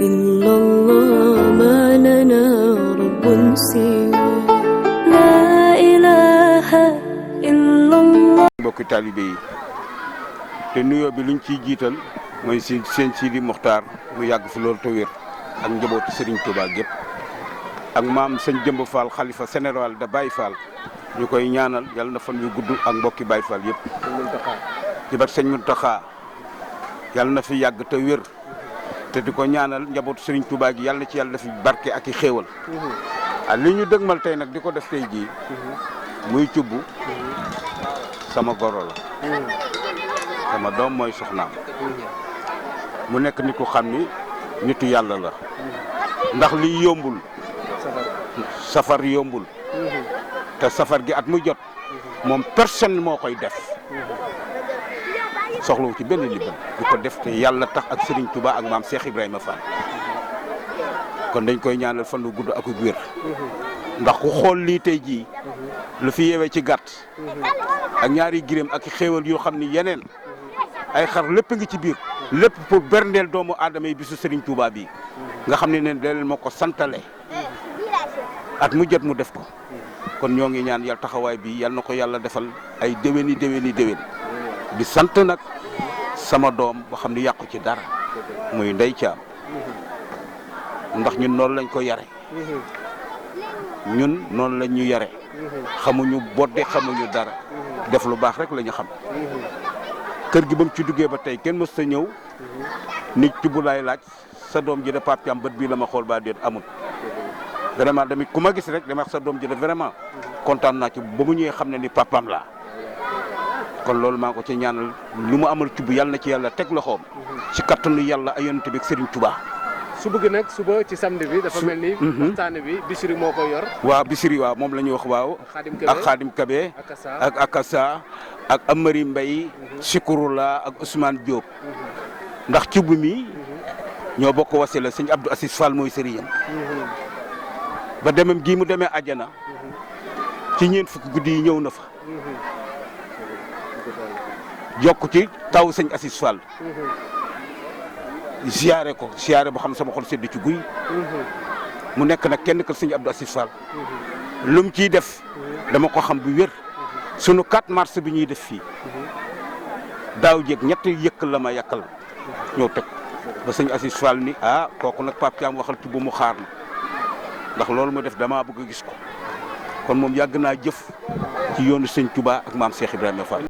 إلا الله ما لنا رب سوى لا إله إلا الله. mbokki taalibe yi te nuyoo bi luñ ciy jiital mooy seen Sidi Mokhtar mu yàgg fi loolu te wér ak njabootu Serigne Touba gépp ak maam sëñ Jëmb Fall xalifa général de Baye Fall ñu koy ñaanal yàlla na fan yu gudd ak mbokki Baye Fall yëpp. ci bat sëñ Muntaxa yàlla na fi yàgg te wér te di ko ñaanal njabootu Serigne Touba gi yàlla na ci yàlla fi barke ak i xéewal. li ñu dëgmal tey nag di ko def tey jii muy cubb sama goro la sama doom mooy soxnaam mu nekk nit ku xam ni nitu yàlla la ndax liy yombul safar yombul te safar gi at mu jot moom personne moo koy def soxlawu ci benn liban di ko def te yàlla tax ak Serigne Touba ak maam Cheikh Ibrahima Fall kon dañ koy ñaanal fan lu gudd ak wér ndax ku xool lii tey jii lu fi yeewee ci gàtt ak ñaari giréem ak xéewal yoo xam ni yeneen ay xar lépp ngi ci biir lépp pour berndeel doomu aadama yi bisu Serigne Touba bi nga xam ne leen leen moo ko santale at mu jot mu def ko kon ñoo ngi ñaan yàlla taxawaay bi yal na ko yàlla defal ay déwéni déwén di sant nag sama doom boo xam ne yàqu ci dara muy Ndey Caam ndax ñun noonu lañ ko yare ñun noonu lañ ñu yare xamuñu bodde xamuñu dara def lu baax rek la ñu xam kër gi ba mu ci duggee ba tey kenn mës sa ñëw nit ci bu laay laaj sa doom ji de Pape Thiam bët bii la ma xool ba déet amul vraiment damit ku ma gis rek dama wax sa doom ji de vraiment kontaan naa ci ba mu ñëwee xam ne ni papaam laa kon loolu maa ko ci ñaanal lu mu amal cubb yàlla na ci yàlla teg loxoom ci kattanu yàlla ay yonent bi ak Serigne Touba. suba gi nag suba ci samedi bi dafa mel ni waxtaane bi Bichri moo koy yor. waaw Bichri waaw moom la ñuy wax waaw. ak Khadim Kabe ak Akassa ak Amari Mbaye Sikurula ak Ousmane Diop ndax cubb mi ñoo bokk wasila sëñ Abdou Assis Fall mooy sëriñam ba demem gii mu demee àjjana ci ñeent fukki guddi yi ñëw na fa jokk ci taw sëñ Assis Fall siyaare ko siyaare boo xam sama xol sedd ci guy mu nekk nag kenn kër sëñ Abdou Assis Fall lu mu ciy def dama ko xam bu wér sunu 4 mars bi ñuy def fii daaw jéeg ñetti yëkk la ma yàkkal ñëw teg ba sëñ Assis Fall ni kooku nag Pape Thiam waxal ci bu mu xaar na ndax loolu mu def damaa bëgg a gis ko kon moom yàgg naa jëf ci yoonu sëñ Touba ak maam Cheikh Ibrahima Fall.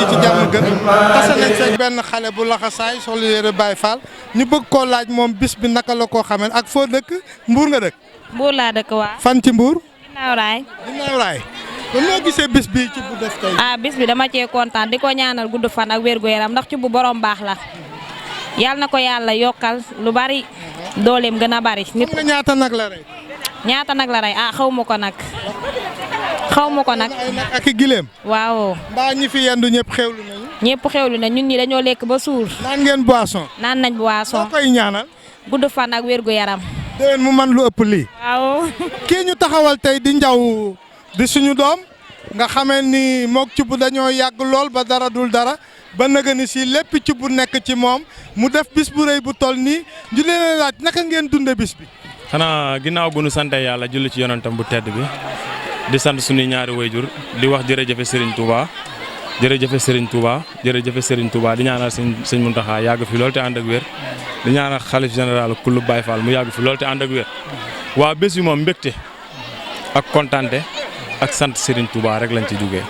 tase nañ fekk benn xale bu laxasaay sol yére Baye Fall ñu bëgg koo laaj moom bis bi naka la koo xamee ak foo dëkk Mbour nga dëkk. Mbour laa dëkk waa. fan ci Mbour. Ginnaaw Raay. Ginnaaw Raay. kon noo gisee bis bi ci bu def tey. bis bi dama cee kontaan di ko ñaanal gudd fan ak wér gu yaram ndax ci bu borom baax la yàlla na ko yàlla yokkal lu bari dooleem gën a bari. nit nga ñaata nag la rey. ñaata nag la rey xaw ma ko nag. xaw ma ko nag. ay nag ak i gileem. waaw. mbaa ñi fi yendu ñëpp xewlu nañu. ñëpp xewlu na ñun ñi dañoo lekk ba suur. naan ngeen boisson. naan nañ boisson. soo koy ñaanal. gudd fan ak wér gu yaram. déwén mu man lu ëpp lii. waaw. kii ñu taxawal tey di Ndiaw di suñu doom nga xamee ni mook Thioub dañoo yàgg lool ba dara dul dara ba naga ni si lépp Thioub nekk ci moom mu def bis bu rëy bu toll nii ñu leen laaj naka ngeen dunde bis bi. xanaa ginnaaw bu nu sante yàlla julli ci yonentam bu tedd bi di sant suñuy ñaari wayjur di wax jërëjëfe Serigne Touba jërëjëfe Serigne Touba jërëjëfe Serigne Touba di ñaanal sëñ Mountakha yàgg fi lool te ànd ak wér di ñaanal xalif général kullu Baye Fall mu yàgg fi lool te ànd ak wér waa bés bi moom mbégte ak kontante ak sant Serigne Touba rek lañ ci jógee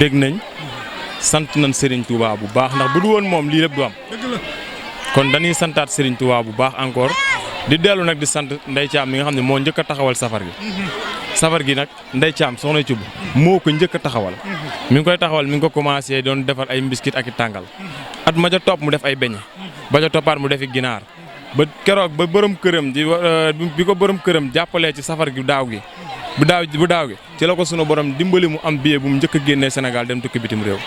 bég nañ sant nañ Serigne Touba bu baax ndax bu du woon moom lii lépp du am kon dañuy santaat Serigne Touba bu baax encore di dellu nag di sant Ndeye Thiam mi nga xam ne moo njëkk a taxawal safar gi nag Ndeye Thiam soxna Thioub moo ko njëkk a taxawal mi ngi koy taxawal mi ngi ko commencé doon defar ay mbiskit ak i tàngal at ma ca topp mu def ay beñe ba ca toppaat mu defi ginaar ba keroog ba borom këram bi ko borom këram jàppalee ci safar gi daaw gi bu daaw gi ci la ko sunu borom dimbali mu am billet bu mu njëkk a génnee Sénégal dem tukki bitim réew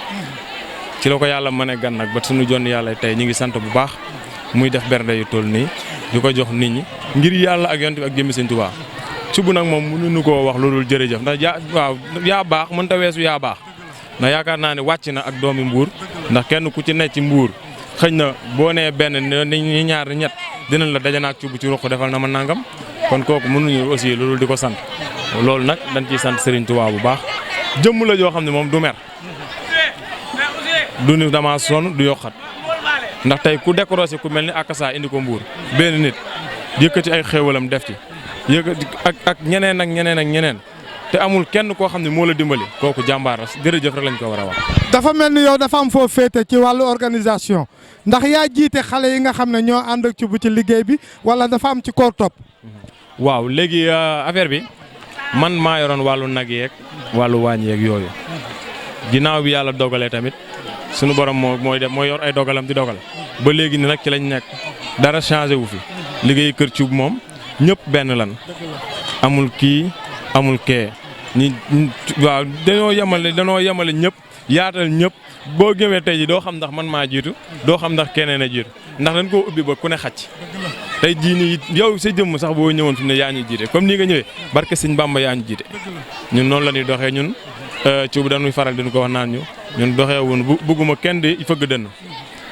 ci la ko yàlla mën a gan nag ba sunu jonn yàlla tey ñu ngi sant bu baax muy def bernde yu toll nii di ko jox nit ñi ngir yàlla ak yonent bi ak jëmmi Sëñ Tuubaa Thioub nag moom mënuñu koo wax lu dul jërëjëf ndax yaa baax mën ta weesu yaa baax ndax yaakaar naa ne wàcc na ak doomi Mbuur ndax kenn ku ci nekk ci Mbuur xëy na boo nee benn ni ñaar ni ñett dinañ la daje naag Thioub ci ruq defal na ma nangam kon kooku mënuñu aussi lu dul di ko sant loolu nag dañ ciy sant Serigne Touba bu baax jëmm la joo xam ne moom du mer du ni dama sonn du yokkat ndax tey ku décorosé ku mel ni akasa indi ko Mbuur benn nit yëkkati ay xéewalam def ci yëkkati ak ñeneen te amul kenn koo xam ne moo la dimbali kooku jàmbaar la jërëjëf rek lañ ko war a wax. dafa mel ni yow dafa am foo féete ci wàllu organisation ndax yaa jiite xale yi nga xam ne ñoo ànd ak Thioub ci liggéey bi wala dafa am ci koor topp. waaw léegi affaire bi man maa yoroon wàllu nag yeeg wàllu waañ yeeg yooyu ginnaaw bi yàlla dogalee tamit sunu borom mooy yor ay dogalam di dogal ba léegi ni nag ci lañ nekk dara changé wu fi liggéey kër Thioub moom ñëpp benn lan amul kii amul kee waaw danoo yemale ñëpp yaatal ñëpp boo gëmee tey ji doo xam ndax man maa jiitu doo xam ndax keneen a jiitu ndax dañ koo ubbi ba ku ne xacc tey jii nii yow sa jëmm sax boo ñëwoon fi mu ne yaa ñu jiite comme nii nga ñëwee barke Sëñ Bamba yaa ñu jiite ñun noonu la ñuy doxee ñun Thioub dañuy faral di ko wax naan ñun doxee woon bëgguma kenn di fëgg dënn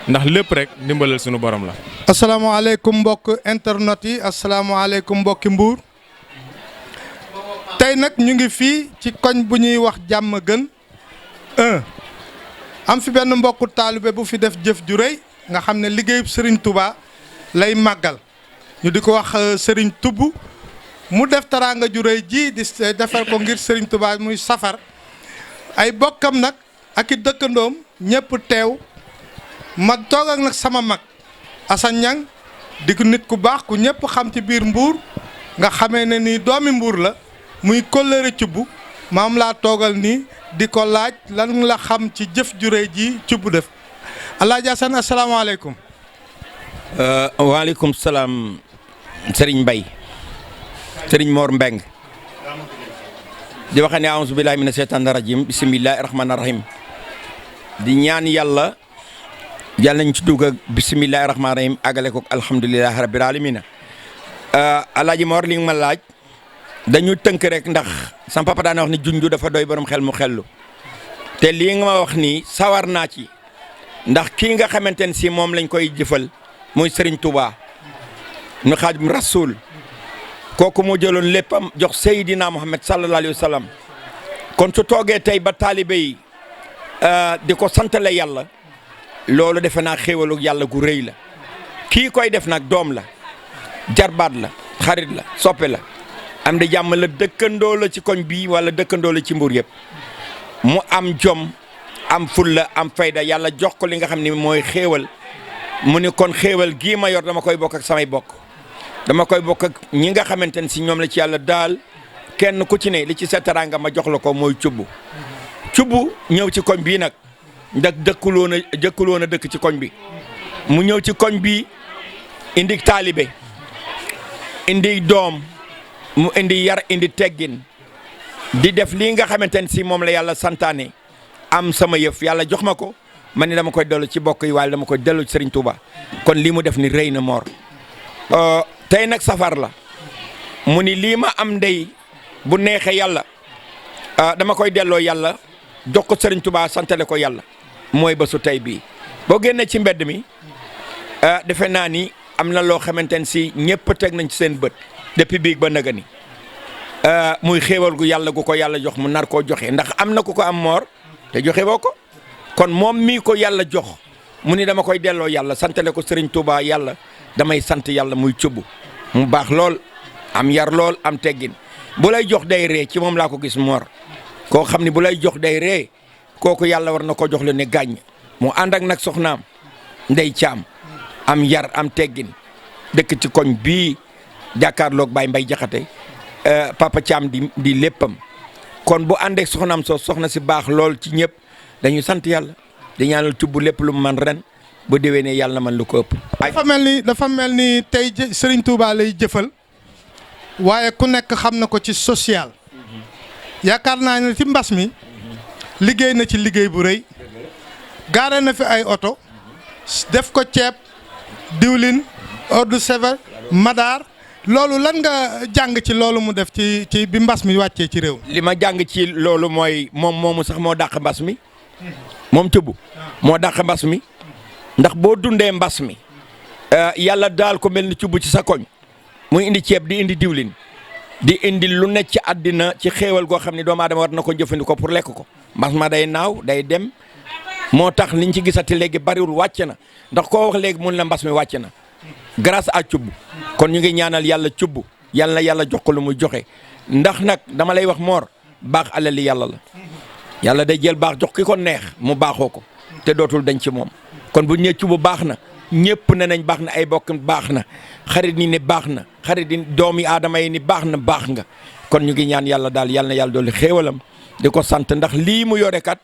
ndax lépp rek ndimbalal sunu borom la. asalaamaaleykum mbokk internet yi asalaamaaleykum mbokki Mbuur tey nag ñu ngi fii ci koñ bu ñuy wax jàmm gën 1 am fi benn mbokku taalibe bu fi def jëf ju rëy nga xam ne liggéeyub Serigne Touba lay màggal ñu di ko wax Serigne Touba mu def taraanga ju rëy ji di defar ko ngir Serigne Touba muy safar ay bokkam nag ak i dëkkandoom ñëpp teew ma toog ak nag sama mag Assane Niang di ko nit ku baax ku ñëpp xam ci biir Mbuur nga xamee ne nii doomi Mbuur la muy kóllëre Thioub maam laa toogal nii di ko laaj lan la xam ci jëf ju rëy ji Thioub def Alaaji Assane asalaamaaleykum. waaleykum salaam Serigne Mbaye Serigne Mor Mbeng di wax ne a'uuzu billaahi mina sheytaani rajiim bismillaahi rahmaani rahiim di ñaan yàlla nañ ci dugg ak bismillaahi rahmaani rahiim àggale ko alhamdulillaahi rabbil aalamiina Alaaji Mor li nga ma laaj dañu tënk rek ndax sama papa daana wax ni junju dafa doy borom xel mu xellu te lii nga ma wax nii sawar naa ci ndax kii nga xamante ne si moom lañ koy jëfal muy Serigne Touba nu Xaadimu Rasuul kooku moo jëloon léppam jox Seydina Muhammad sallallahu alayhi wa sallam kon su toogee tey ba taalibe yi di ko santale yàlla loolu defe naa xéewalu yàlla gu rëy la kii koy def nag doom la jarbaat la xarit la soppe la am di jàmm la dëkkandoo la ci koñ bii wala dëkkandoo la ci Mbuur yëpp mu am jom am fulla am fayda yàlla jox ko li nga xam ne mooy xéewal mu ni kon xéewal gii ma yor dama koy bokk ak samay bokk dama koy bokk ak ñi nga xamante ne si ñoom la ci yàlla daal kenn ku ci ne li ci sa teraanga ma jox la ko mooy Thioub ñëw ci koñ bii nag ndax jëkkuloon a dëkk ci koñ bi mu ñëw ci koñ bi indi taalibe indi doom mu indi yar indi teggin di def lii nga xamante ne si moom la yàlla santaane am sama yëf yàlla jox ma ko man ni dama koy dellu ci bokk yi waaye dama koy dellu ci Serigne Touba kon lii mu def ni rëy na Mor tey nag safar la mu ni lii ma am ndey bu neexee yàlla dama koy delloo yàlla jox ko Serigne Touba santale ko yàlla mooy bésu tey bii boo génnee ci mbedd mi defe naa ni am na loo xamante ne si ñëpp teg nañ ci seen bët depuis biig ba naga ni muy xéewal gu yàlla gu ko yàlla jox mu nar koo joxe ndax am na ku ko am moor te joxe boo ko kon moom mii ko yàlla jox mu ni dama koy delloo yàlla santale ko Serigne Touba yàlla damay sant yàlla muy cubb mu baax lool am yar lool am teggin bu lay jox day ree ci moom laa ko gis moor koo xam ni bu lay jox day ree kooku yàlla war na ko jox la ne gàññ mu ànd ak nag soxnaam ndey caam am yar am teggin dëkk ci koñ bii jàkkaarloog Baye Mbay Jaxate papa caam di léppam kon bu àndeek soxnaam soxna si baax lool ci ñëpp dañuy sant yàlla di ñaanal cubb lépp lu mu man ren bu déwénee yàlla na man lu ko ëpp. dafa mel ni tey Serigne Touba lay jëfal waaye ku nekk xam na ko ci social yaakaar naa ne ci mbas mi liggéey na ci liggéey bu rëy gaare na fi ay oto def ko ceeb diwlin eau de Javel madaar loolu lan nga jàng ci loolu mu def ci bi mbas mi wàccee ci réew li ma jàng ci loolu mooy moom moomu sax moo dàq mbas mi moom cubb moo dàq mbas mi ndax boo dundee mbas mi yàlla daal ko mel ni cubb ci sa koñ muy indi ceeb di indi diwlin di indi lu nekk ci àddina ci xéewal goo xam ne doomu aadama war na ko jëfandikoo pour lekk ko mbas ma day naaw day dem moo tax liñ ci gisati léegi bariwul wàcc na ndax koo wax léegi mun la mbas mi wàcc na grâce à cubb kon ñu ngi ñaanal yàlla cubb yàlla na yàlla jox ko lu muy joxe ndax nag dama lay wax moor baax alali yàlla la yàlla day jël baax jox ki ko neex mu baaxoo ko te dootul dañ ci moom kon bu ñëwee cubb baax na ñëpp ne nañ baax na ay bokk baax na xarit ni ne baax na xarit yi doomi aadama yi ni baax na baax nga kon ñu ngi ñaan yàlla daal yàlla na yàlla dolli xéewalam di ko sant ndax lii mu yore kat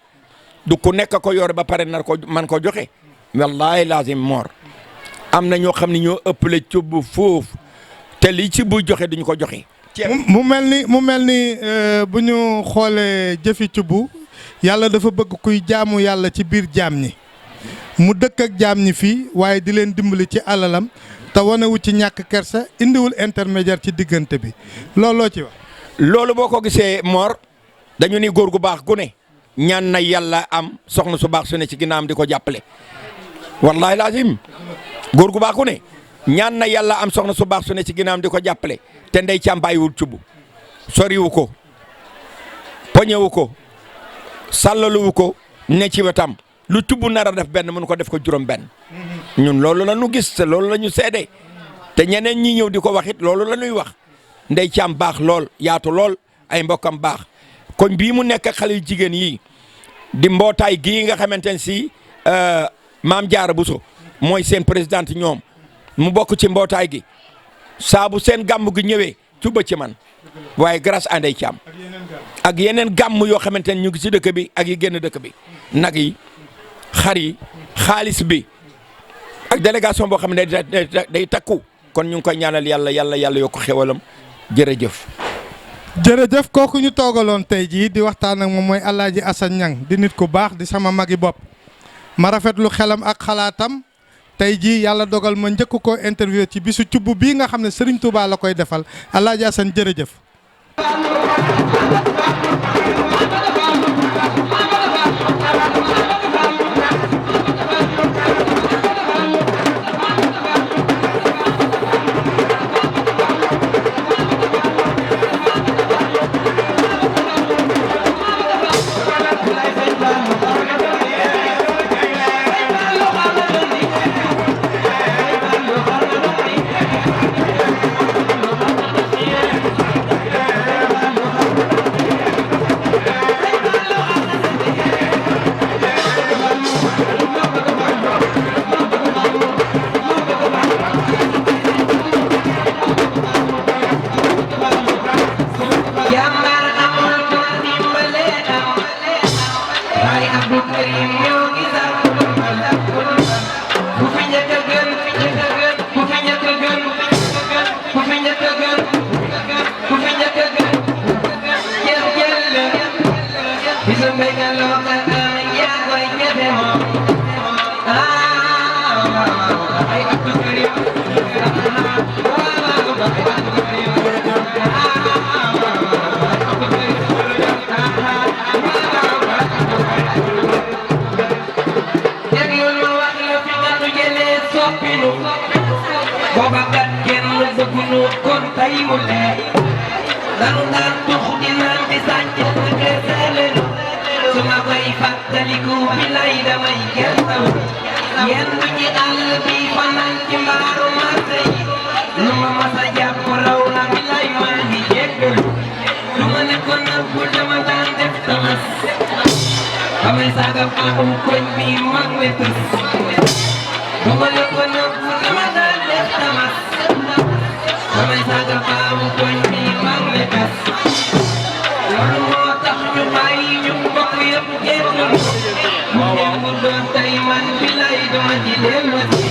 du ku nekk ko yore ba pare nar ko man ko joxe wallaahi lazim moor am na ñoo xam ne ñoo ëppale cubb foofu te lii ci bu joxe duñu ko joxe. mu mel ni bu ñu xoolee jëfi cubb yàlla dafa bëgg kuy jaamu yàlla ci biir jaam ñi mu dëkk ak jaam ñi fii waaye di leen dimbali ci alalam te wanewu ci ñàkk kersa indiwul intermédiaire ci diggante bi looloo ci wax. loolu boo ko gisee Mor dañu ni góor gu baax gu ne ñaan na yàlla am soxna su baax su ne ci ginnaawam di ko jàppale wallaahi lazim góor gu baax gu ne ñaan na yàlla am soxna su baax su ne ci ginnaawam di ko jàppale te ndey càmm bàyyiwul cubb soriwu ko poñewu ko sàllaluwu ko ne ci wetam lu cubb nar a def benn mënu ko def ko juróom benn ñun loolu la ñu gis te loolu la ñu seede te ñeneen ñi ñëw di ko wax it loolu la ñuy wax ndey càmm baax lool yaatu lool ay mbokkam baax koñ bii mu nekk xale yu jigéen yi di mbootaay gii nga xamante ne si maam Jaara Buso mooy seen présidente ñoom mu bokk ci mbootaay gi saa bu seen gàmm gi ñëwee cuba ci man waaye grâce à Ndey Caam ak yeneen gàmm yoo xamante ne ñu ngi ci dëkk bi ak yi génn dëkk bi nag yi xar yi xaalis bi ak délégation boo xam ne day takku kon ñu ngi koy ñaanal yàlla yokk xewalam jërëjëf. jërëjëf kooku ñu toogaloon tey jii di waxtaan ak moom mooy Alaaji Assane Niang di nit ku baax di sama magi bopp ma rafetlu xelam ak xalaatam tey jii yàlla dogal ma njëkk koo interview ci bisu cubb bii nga xam ne Serigne Touba la koy defal Alaaji Assane jërëjëf. booba kat kenn bëggunu kon tey mu leer danu daan tux di naan di sàcc kër seeleen su ma koy fàttaliku bi lay damay gertaw yenn ci àll bi fanaan ci mbaaru marché yi lu ma masa jàpp raw na bi lay maa ngi jéggal lu ma ne ko nëbbu dama daan def tamas damay saaga faaxum koñ bi mag ne tës lu ma ne ko nëbbu dama daan def tamas damay saaga faaxum koñ bi mag ne tës loolu moo tax ñu bàyyi ñu mbokk yëpp génnul mu mu doon tey man bi lay duma ci dellu si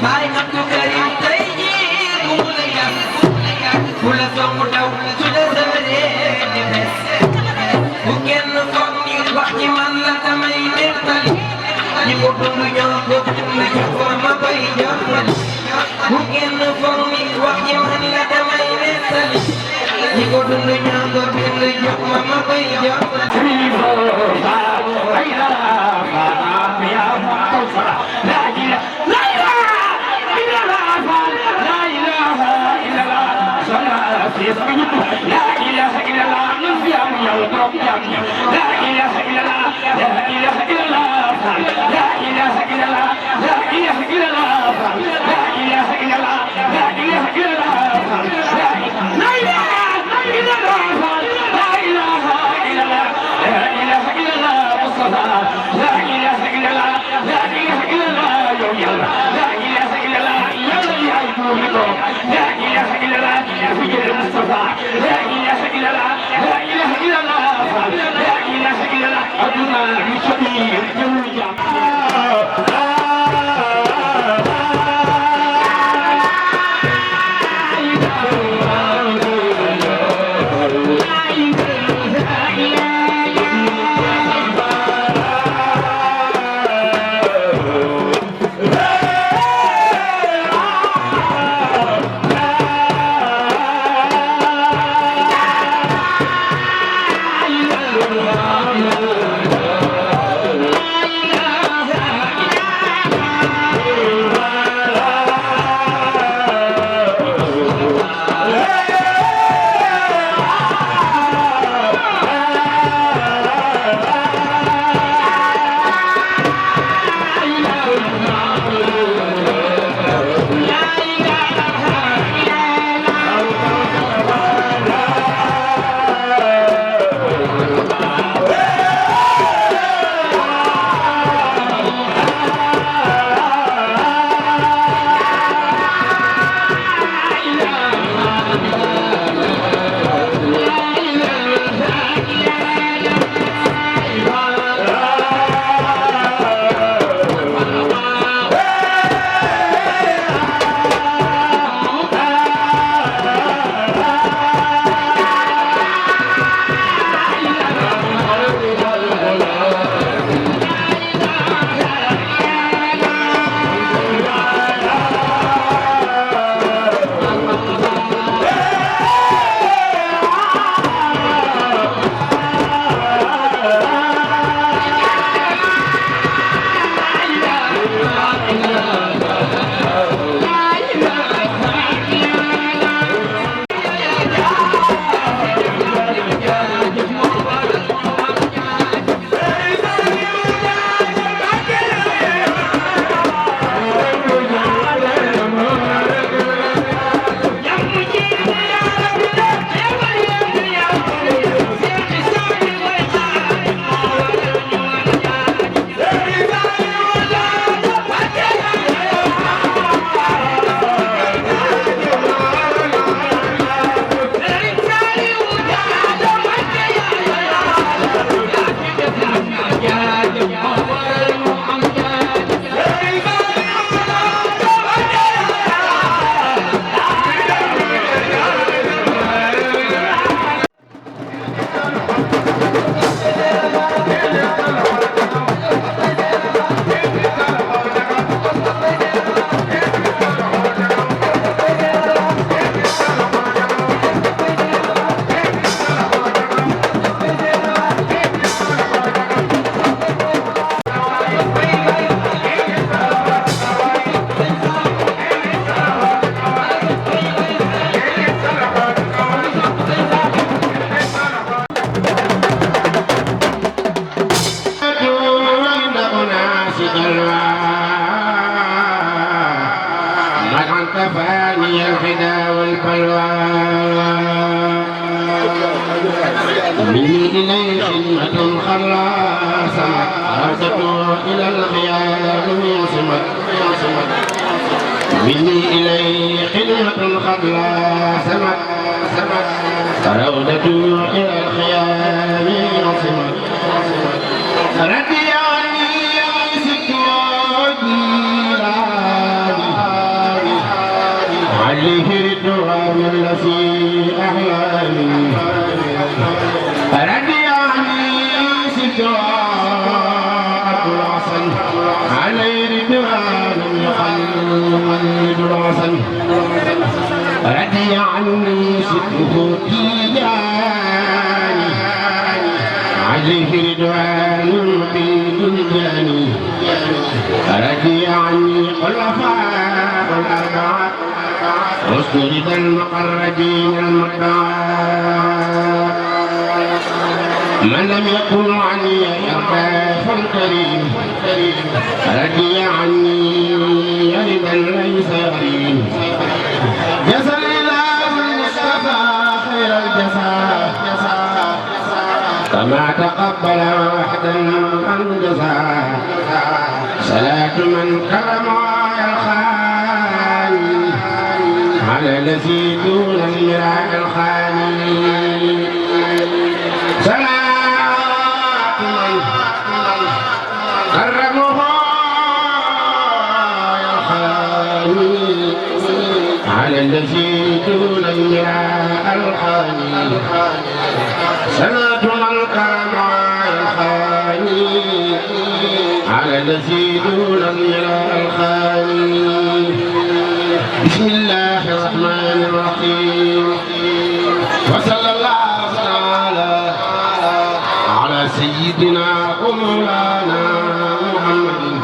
bàyyi Abdou Karim tey jii ku mu la yàq ku la song daw su la sëree di des bu kenn foog ni wax ci man la damay nettali ñi ko dund ñoo ko dund jox ko ma koy jottali bu kenn foog ni wax ci man la damay nettali ñi ko dund ñoo ko dund jox ma ma koy jottali والبلوى مني إليه خدمة خلاصة عودته إلى الخيال يصمت مني إليه خدمة خلاصة عودته إلى الخيال يصمت ردي عني سكوتي عليه الدوام الذي أحلامي ردي عني سكوات العسل عليه الدوام يخلد العسل ردي عني سكوتي عليه رضوان في دنياني رضي عني خلفاء الأربعة رسل المقربين المتبعة من لم يكن عني يرضى فالكريم رضي عني رضا ليس غريب جزى الإله المصطفى خير الجزاء كما تقبل وحدا عن جزاء صلاة من كرم الخالي على الذي دون المراء الخالي صلاة من كرمه الخالي على الذي دون المراء الخالي صلاة من على الذي دون المراء الخالي بسم الله الرحمن الرحيم وصلى الله تعالى على سيدنا ومولانا محمد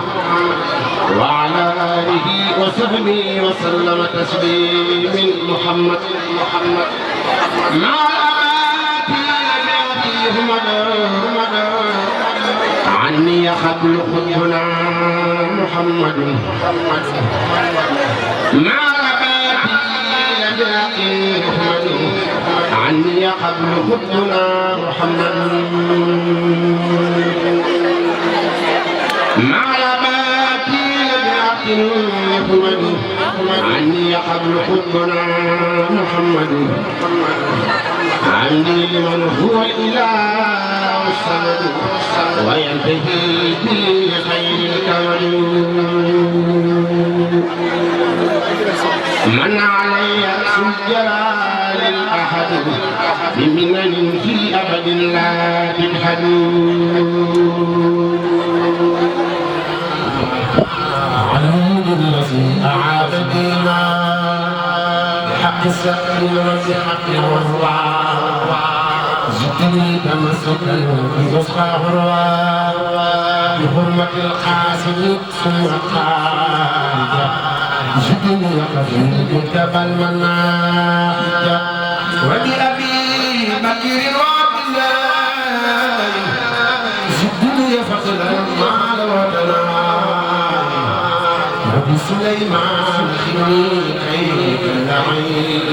وعلى آله وصحبه وسلم تسليم محمد مع عني قبل خطبنا محمد مع رباتي لباقي محمد عني قبل خطبنا محمد مع رباتي لباقي محمد عني قبل خطبنا محمد عندي لمن هو الإله الصمد وينتهي بخير الكون من علي سجران الأحد بمنن في أبد لا تنحد عليه الذي أعاد دينا بحق السقف وبحق الرضوان زدني تمسكا بنصحى هروان بحرمة القاسم ثم الخارجة زدني قفلت بالمناهج وبأبي بكر وعبد الله زدني فضلا مع الوطنان وبسليمان خلني كيد العين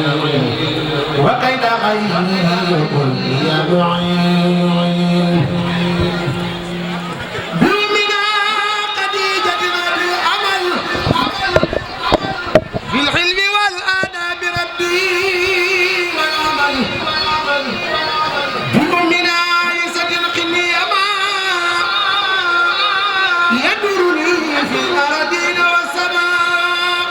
وكيد غيره قل يا معين بمنا خديجة الأمل في الحلم والآداب ربي والعمل بمنا عيسى القني ما يدرني في الأرضين والسماء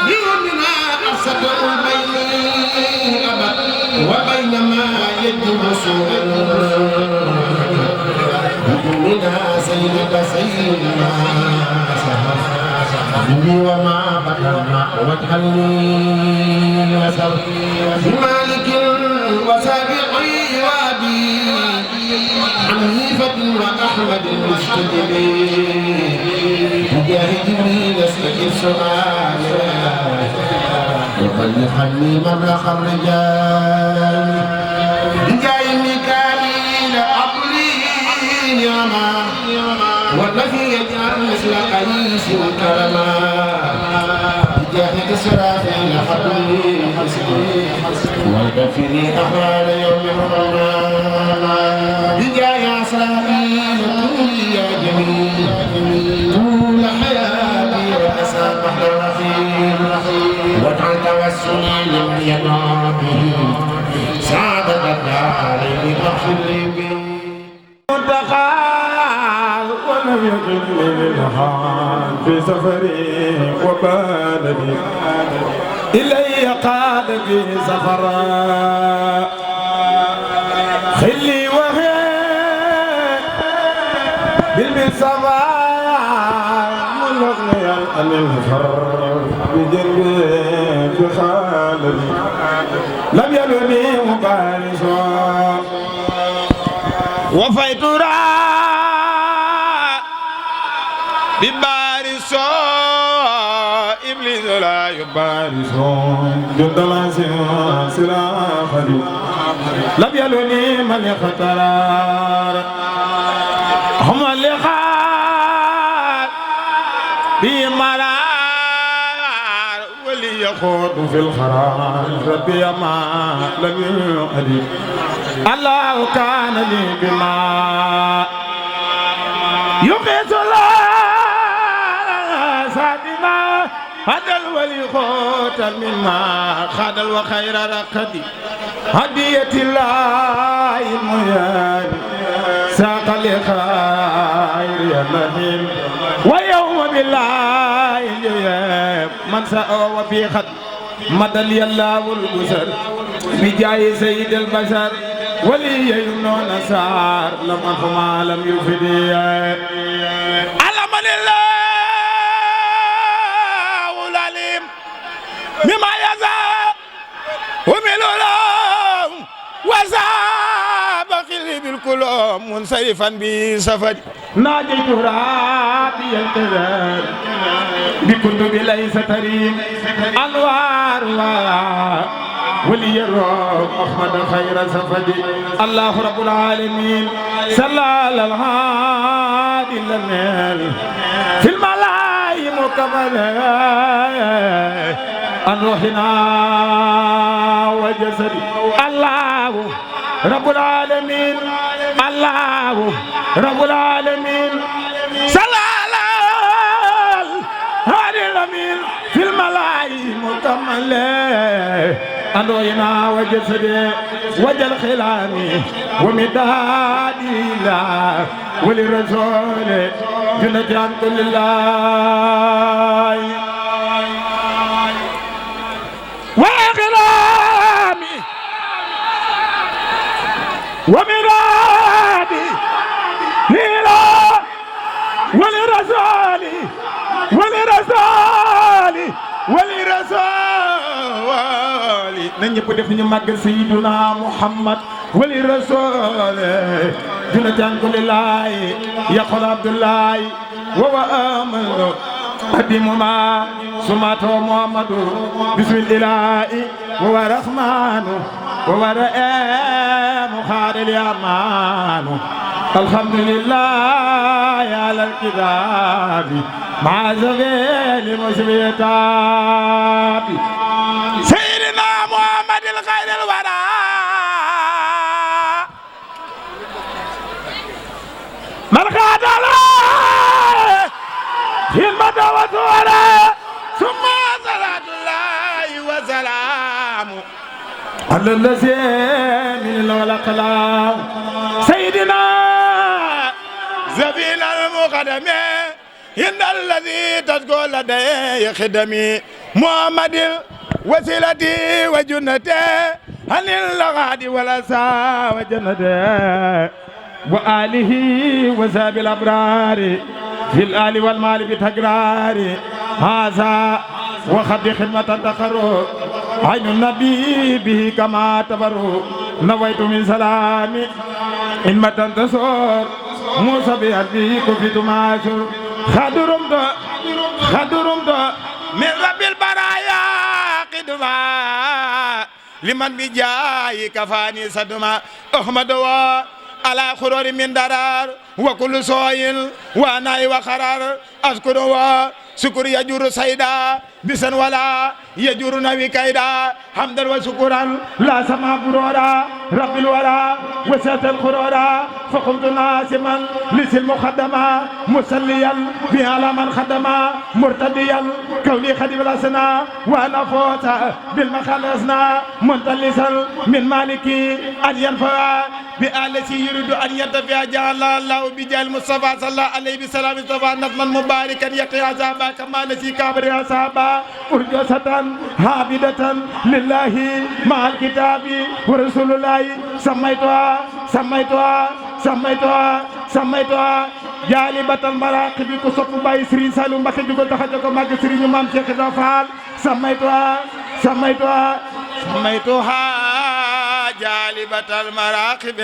بمنا أصدق البين أبد وبينما يجب سوء بمنا سيدك سيدنا مني وما بدلنا واجعلني وسر بمالك وسابقي وابي حنيفة وأحمد المجتدبين بجاه جبريل استجب سؤالي وبلغني مبلغ الرجال بجاه ميكائيل أقلي نعما والذي يجعل مثل قيس كرما جاهد إسرافيل حبيب والكفني أحوال يوم الرحمن بجاه إسرافيل طولي يا جميل طول حياتي وأسى بحر الرحيم واجعل توسلي لمن يدعى به سعادة الدارين واغفر لي به منتقال ولم يكن لي الحال في سفري وبالدي إلي قاد في سفرا خلي وهي بالمصطفى ملغنيا عن الفر بجنبي بخالدي لم يلوني مبارسا وفيت ببارسو إبليس لا يبارسو جند العزيز سلافدي لم يلوني من يختار هم اللي خار بمرار ولي يخوض في الخرار ربي ما لم يؤدي الله كان لي بما يقيت الله سادما هذا الولي خوت مما خاد الوخير رقدي هدية الله الميان ساق لخير يمهن ويوم بالله من سأو وفي خد مدل الله البشر بجاي سيد البشر ولي يمنون نصار لما فما لم يفدي علم الله العليم مما يزا ومن الله وزاب قلب الكلام منصرفا بسفر ناجيت ربي الكرام بكتب ليس تريم انوار ولي الروح أحمد خير سفدي الله رب العالمين صلى على الهادي الأمين في الملاي مكمل عن روحنا وجسدي الله رب العالمين الله رب العالمين صلى على الهادي الأمين في الملاي مكمل أنوينا وجسدي وجل خلاني ومدادي لا وللرسول جنة عن كل الله وإغرامي ومدادي لا وللرسول وللرسول nañ ñëpp def ñu màggal sayyiduna Muhammad wali rasul dina jàngu lillahi yaqul abdullahi wa wa amanu qadimuma sumato muhammadu bismillahi wa wa rahmanu wa wa ra'amu khadil yamanu alhamdulillah ala alkitabi ma zabil musbitabi خير الورى من خاد الله خدمة وسورة ثم صلاة الله وسلامه على الذي من الأقلام سيدنا زبين المقدم إن الذي تذكر لديه خدمي محمد وسيلتي وجنتي عن اللغاد والأسى وجنتي وآله وساب الأبرار في الآل والمال بتكرار هذا وخد خدمة تخر عين النبي به كما تبر نويت من سلامي إن ما تنتصر موسى بهدي كفيت ماشر خدرمت من رب البرايا قدما لمن بجاي كفاني صدما أحمد على خرور من درار وكل سوين وناي وخرار أذكر سكر يجور سيدا بسن ولا يجور نبي كيدا حمدا وشكرا لا سما برورا رب الورى وسات القرورا فقمت ناسما لسي المقدمة مسليا بها من خدما مرتديا كوني خدم الأسنى وأنا فوت بالمخلصنا منتلسا من مالكي أن ينفع بآلتي يريد أن ينتفع جعل الله بجاه المصطفى صلى الله عليه وسلم مصطفى نظما مباركا يقي عذابا كما نسي كابر عذابا أرجوسة عابدة لله مع الكتاب ورسول الله سميتها جالبة المراقب كسوف باي سرين سالو مكي جوكو تخجوكو مكي سرين مام شيخ دفال سميتها جالبة المراقب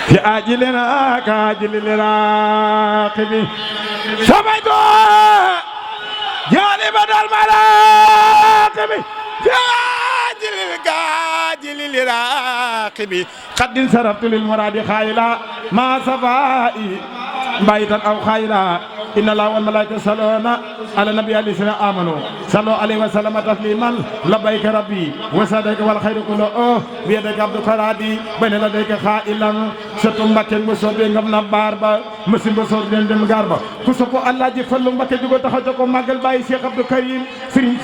في آجلنا كاجل الراقب سميتها جالبة المراقب في آجل الراقب قد انصرفت للمراد خايلا ما صفائي بيتا أو خيرا إن الله والملائكة يصلون على النبي الذين آمنوا صلوا عليه وسلم تسليما لبيك ربي وسعدك والخير كله بيدك عبدك رادي بين لديك خائلا ستم بكين مسوبي غمنا باربا مسلم بسور دم غاربا كسوكو الله جي فلم بكي جوغو تخاجوكو ماغل باي شيخ عبد الكريم سيرين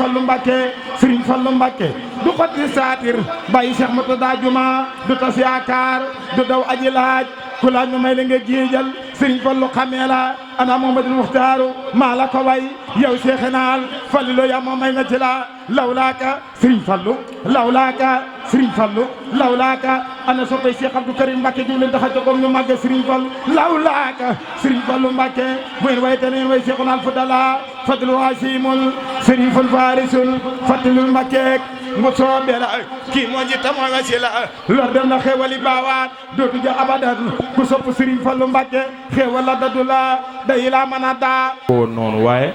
فلم بكي دو خاطر ساتر باي شيخ متدا جuma du tas yaakaar du daw aji laaj ku laaj ma may la nga géejal Sëriñ Fallu xamee la ana Muhammadul Muxtaaru maa la ko way yow Seexinaal Fallu yaa ma may nga ci la lawlaaka Sëriñ Fallu lawlaaka ana soppay Cheikh Abdou Karim Mbacke jiw leen tax a jogoom ñu màgg Sëriñ Fallu lawlaaka Sëriñ Fallu Mbacke bu ngeen wayte neen way Seexunaal Fadala fadlu wasimul Sëriñ Fallu farisul fadlul Mbacke mu soobee la kii moo ji ta mooy wasila lor dem na xewali baawaat dootu ja abadan ku sopp Sëriñ Fallu Mbacke xewal la dadu la day la mën a daa woon noonu waaye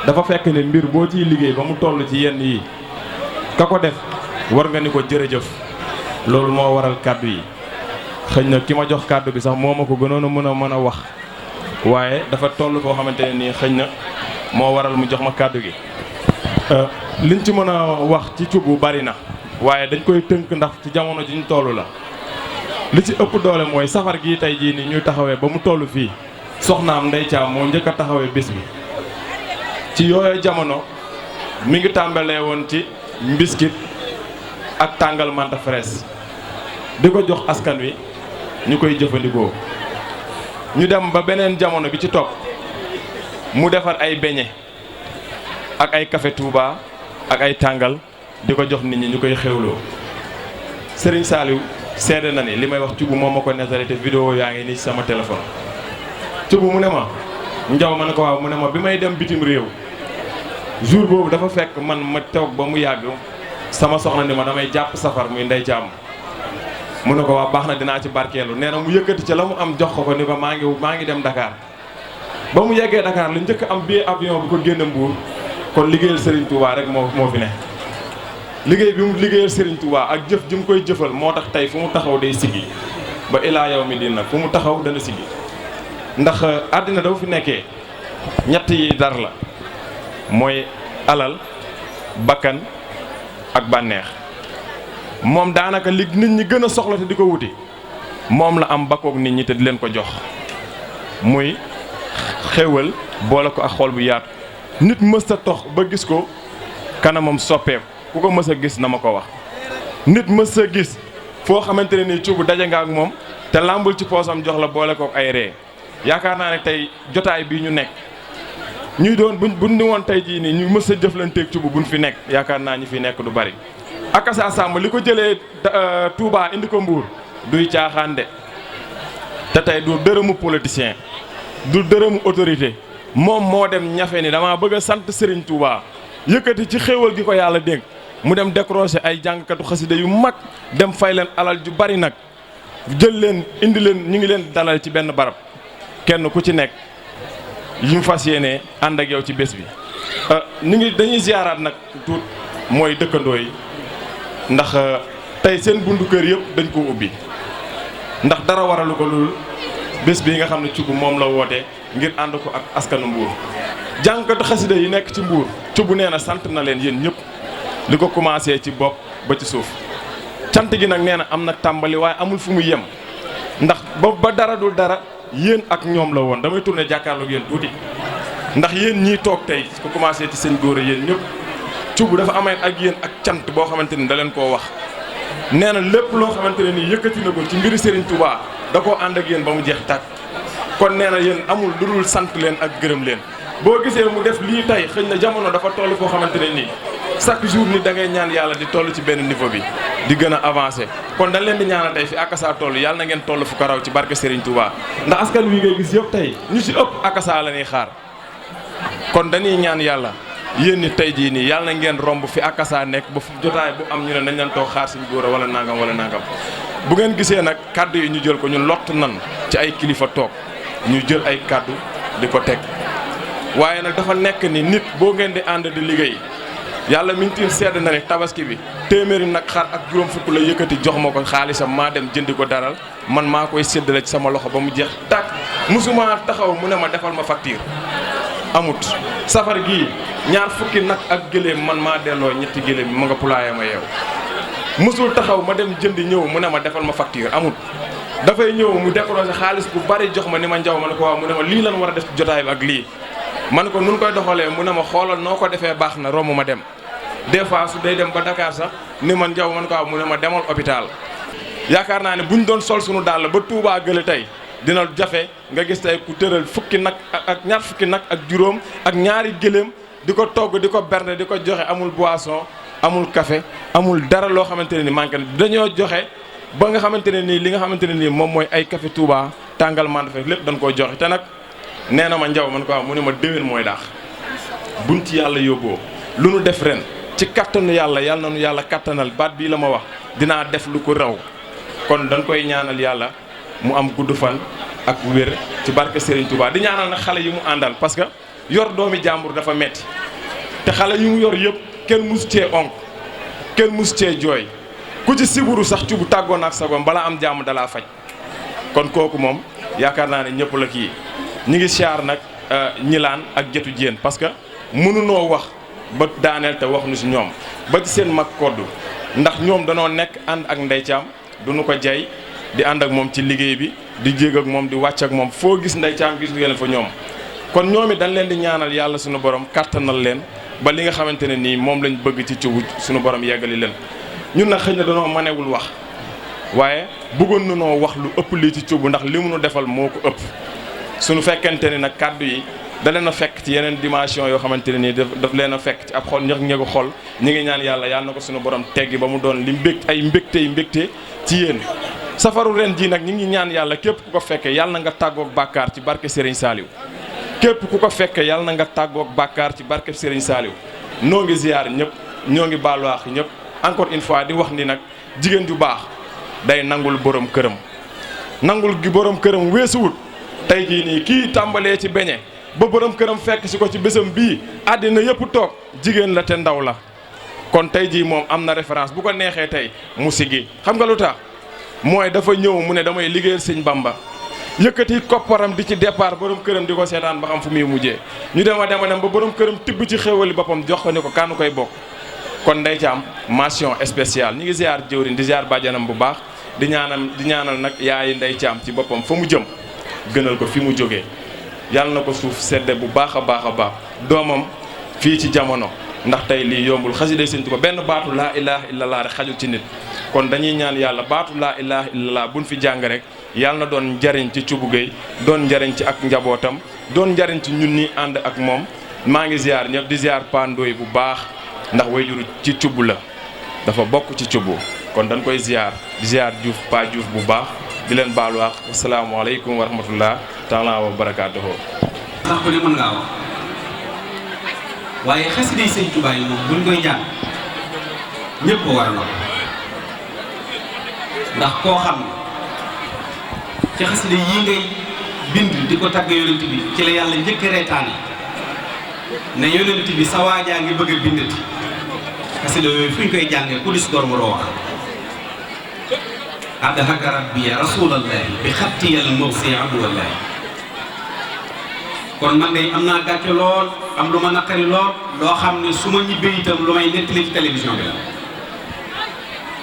dafa fekk ne mbir boo ciy liggéey ba mu toll ci yenn yi ka ko def war nga ni ko jërëjëf loolu moo waral kàddu yi xëy na ki ma jox kàddu bi sax moo ma ko gënoon a mën a wax waaye dafa toll foo xamante ne nii xëy na moo waral mu jox ma kàddu gi liñ ci mën a wax ci cubu bari na waaye dañ koy tënk ndax ci jamono ji ñu toll la li ci ëpp doole mooy safar gii tey jii ni ñuy taxawee ba mu toll fii soxnaam Ndey Caam moo njëkk a taxawee bés bi ci yooyu jamono mi ngi tàmbalee woon ci mbiskit ak tàngal manta fraise di ko jox askan wi ñu koy jëfandikoo ñu dem ba beneen jamono bi ci topp mu defar ay beñe ak ay café Touba ak ay tàngal di ko jox nit ñi ñu koy xewloo Serigne Saliou seede na ni li may wax cubu moom ma ko nettali te vidéo yaa ngi nii sama téléphone cubu mu ne ma njaw ma ne ko waaw mu ne ma bi may dem bitim réew jour boobu dafa fekk man ma toog ba mu yàgg sama soxna ni ma damay jàpp safar muy Ndey Caam mu ne ko waa baax na dinaa ci barkeelu nee na mu yëkkati ca la mu am jox ko ni ko maa ngi dem Dakar ba mu yeggee Dakar la njëkk am billet avion bu ko génn Mbuur kon liggéeyal Serigne Touba rek moo fi ne liggéey bi mu liggéeyal Serigne Touba ak jëf ji mu koy jëfal moo tax tey fu mu taxaw day siggi ba ilaa yow mi din nag fu mu taxaw dana siggi ndax àddina dafa fi nekkee ñett yi dar la mooy alal bakkan ak bànneex moom daanaka li nit ñi gën a soxla te di ko wuti moom la am bakkook nit ñi te di leen ko jox muy xéwal boole ko ak xol bu yaatu nit mës a tox ba gis ko kanamam soppeeku ku ko mës a gis na ma ko wax nit mës a gis foo xamante ne nii cuubu daje nga ak moom te làmbul ci poosam jox la boole ko ay ree yaakaar naa ne tey jotaay bii ñu nekk ñuy doon buñ ni woon tey jii nii ñu mës a jëflanteeg cuubu buñ fi nekk yaakaar naa ñi fi nekk du bari akasa sàmm li ko jëlee Touba indi ko Mbuur duy caaxaan de te tey du dërëmu politicien du dërëmu autorité moom moo dem ñafe ni dama bëgg a sant Serigne Touba yëkkati ci xéewal gi ko yàlla dénk mu dem décrocher ay jàngkatu xasida yu mag dem fay leen alal ju bari nag jël leen indi leen ñu ngi leen dalal ci benn barab kenn ku ci nekk yi mu fas yéene ànd ak yow ci bés bi dañuy ziaraat nag tuut mooy dëkkandoo yi ndax tey seen buntu kër yëpp dañ koo ubbi ndax dara waralu ko loolu bés bi nga xam ne cubu moom la woote ngir ànd ko ak askanu Mbuur jàngkatu xasida yi nekk ci Mbuur Cubb nee na sant na leen yéen ñëpp li ko commencé ci bopp ba ci suuf cant gi nag nee na am na tàmbali waaye amul fu mu yem ndax ba dara dul dara yéen ak ñoom la woon damay tourné jàkkaarloog yéen tuuti ndax yéen ñii toog tey ko commencé ci sëñ Góora yéen ñëpp Cubb dafa amee ak yéen ak cant boo xamante ni da leen koo wax nee na lépp loo xamante ne nii yëkkati na ko ci mbiri Serigne Touba da koo ànd ak yéen ba mu jeex tàkk kon nee na yéen amul lu dul sant leen ak gërëm leen boo gisee mu def lii tey xëy na jamono dafa toll foo xamante ne nii chaque jour ni da ngay ñaan yàlla di toll ci benn niveau bi di gën a avancé kon dañ leen di ñaanal tey fi akasa toll yàlla na ngeen toll fu ko raw ci barke Serigne Touba ndax askan wi ngay gis yëpp tey ñu ci ëpp akasa la ñuy xaar kon dañuy ñaan yàlla yéen ni tey jii nii yàlla na ngeen romb fi akasa nekk ba fu jotaay bu am ñu ne nañ leen toog xaar Serigne Góora wala nangam wala nangam bu ngeen gisee nag kaddu yi ñu jël ko ñun lott nan ci ay kilifa toog ñu jël ay kaddu di ko teg waaye nag dafa nekk ni nit boo ngeen di ànd di liggéey yàlla mi ngi tiim sedd na ne tabaski bi téeméeri nag xar ak juróom fukk la yëkkati jox ma ko xaalisam maa dem jëndi ko daral man maa koy séddale ci sama loxo ba mu jeex tàkk musuma taxaw mu ne ma defal ma facture amut safar gii ñaar fukki nag ak gëléem man maa delloo ñetti gëléem ma nga pulaayee ma yeew musul taxaw ma dem jëndi ñëw mu ne ma defal ma facture amut dafay ñëw mu décroché xaalis bu bari jox ma ni ma njaw ma ne ko waaw mu ne ma lii lan war a def ci jotaay bi ak lii man ko nun koy doxalee mu ne ma xoolal noo ko defee baax na romb ma dem des fois su day dem ba Dakar sax ni man njaw man ko waaw mu ne ma demal hôpital yaakaar naa ne buñ doon sol suñu dàll ba Touba gële tey dina jafe nga gis tey ku tëral fukki nag ak ñaar fukki nag ak juróom ak ñaari gëléem di ko togg di ko berne di ko joxe amul boisson amul café amul dara loo xamante ne ni manqué dañoo joxe ba nga xamante ne nii li nga xamante ne nii moom mooy ay café Touba tàngal mand fekk lépp dañ koy joxe te nag nee na ma njaw man ko waaw mu ne ma déwén mooy daax buñ ci yàlla yóbboo lu nu def ren ci kattanu yàlla yàlla na nu yàlla kattanal baat bii la ma wax dinaa def lu ko raw kon dañ koy ñaanal yàlla mu am gudd fan ak wér ci barke Serigne Touba di ñaanal nag xale yi mu àndal parce que yor doomi jàmbur dafa metti te xale yi mu yor yëpp kenn mus cee onk kenn mus cee jooy ku ci siburu sax ci bu tàggoon ak sagom bala am jàmm dalaa faj kon kooku moom yaakaar naa ne ñëpp la kii ñi ngi siyaar nag ñilaan ak jëtu jéen parce que mënunoo wax ba daaneel te wax nu si ñoom ba ci seen mag koddu ndax ñoom danoo nekk ànd ak Ndey Caam duñu ko jay di ànd ak moom ci liggéey bi di jég ak moom di wàcc ak moom foo gis Ndey Caam gis ngeen fa ñoom kon ñoom it dañ leen di ñaanal yàlla suñu borom kàttanal leen ba li nga xamante ne nii moom lañ bëgg ci Cubb suñu borom yeggali leen ñun nag xëy na danoo manewul wax waaye bëggoon nanoo wax lu ëpp lii ci Cubb ndax li mu nu defal moo ko ëpp suñu fekkente ni nag kàddu yi da leen a fekk ci yeneen dimension yoo xamante ne nii daf leen a fekk ci ab xol ñëgu xol ñi ngi ñaan yàlla na ko suñu borom teggi ba mu doon li ay mbégte ci yéen safaru ren jii nag ñi ngi ñaan yàlla képp ku ko fekkee yàlla na nga tàggoog bàkkaar ci barke Serigne Saliou képp ku ko fekkee yàlla na nga tàggoog bàkkaar ci barke Serigne Saliou noo ngi ziyaar ñëpp ñoo ngi baalu àq ñëpp encore une fois di wax ni nag jigéen ju baax day nangul borom këram nangul gi borom këram weesuwut tey jii nii kii tàmbalee ci beñe ba borom këram fekk si ko ci bésam bii àddina yëpp toog jigéen la te ndaw la kon tey jii moom am na référence bu ko neexee tey mu sigi xam nga lu tax mooy dafa ñëw mu ne damay liggéeyal sëñ Bamba yëkkati kopparam di ci départ borom këram di ko seetaan ba xam fu muy mujjee ñu dem ba borom këram tibb ci xéwali boppam jox ko ni ko kaanu koy bokk kon Ndey Caam mention spéciale ñi ngi ziar jëwriñ di ziar bàjjanam bu baax di ñaanal nag yaayi Ndey Caam ci boppam fa mu jëm gënal ko fi mu jógee yàlla na ko suuf sedde bu baax a baax a baax doomam fii ci jamono ndax tey lii yombul xasida Sëñ Tuubaa benn baatu laa ilaha illallah rek xajul ci nit kon dañuy ñaan yàlla baatu laa ilaha illallah buñ fi jàng rek yàlla na doon njariñ ci Cubb Gueye doon njariñ ci ak njabootam doon njariñ ci ñun ñi ànd ak moom maa ngi ziar ñëpp di ziar pandooy bu baax ndax wayjuru ci Cubb la dafa bokk ci Cubb kon dañ koy ziar di ziar Diouf Pa Diouf bu baax di leen baalu wax asalaamaaleykum wa rahmatullah taala wa barakaatuhu sax ko ne mën ngaa wax waaye xasida yi Sëñ Tuubaa yi moom buñ koy jàng ñëpp war a nopp ndax koo xam ne ci xasida yii ngay bind di ko tagg yonent bi ci la yàlla njëkk reetaane ne yonent bi sa waajaa ngi bëgg a bindati xasida yooyu fu ñu koy jàngee ku dis gor mu doo wax adhaka rabbi rasulallahi bi xattiyal mawsi abdullahi kon man de am naa gàcce lool am lu ma naqari lool loo xam ne su ma ñibbee itam lu may nettali ci télévision bi la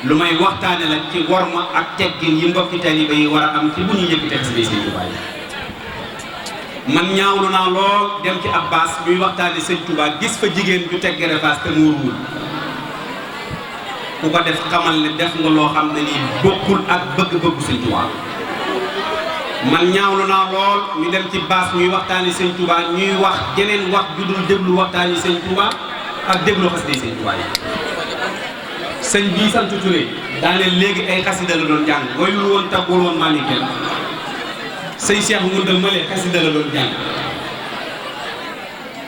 lu may waxtaane la ci worma ak teggin yi mbokki taalibe yi war a am ci bu ñuy yëkkati xasida Sëñ Tuubaa yi man ñaawlu naa lool dem ci ab baas ñuy waxtaane Sëñ Tuubaa gis fa jigéen ju teg gerefaas te muuruwul ku ko def xamal ne def nga loo xam ne nii bokkul ak bëgg-bëggu Sëñ Tuubaa man ñaawlu naa lool ñu dem ci baas ñuy waxtaane Sëñ Tuubaa ñuy wax jeneen wax ju dul déglu waxtaane Sëñ Tuubaa ak déglu xasida Sëñ Tuubaa yi sëñ bii sant Touré daaneel léegi ay xasida la doon jàng wayul woon taggul woon maa ni kenn sëñ Cheikh Ngundal Male xasida la doon jàng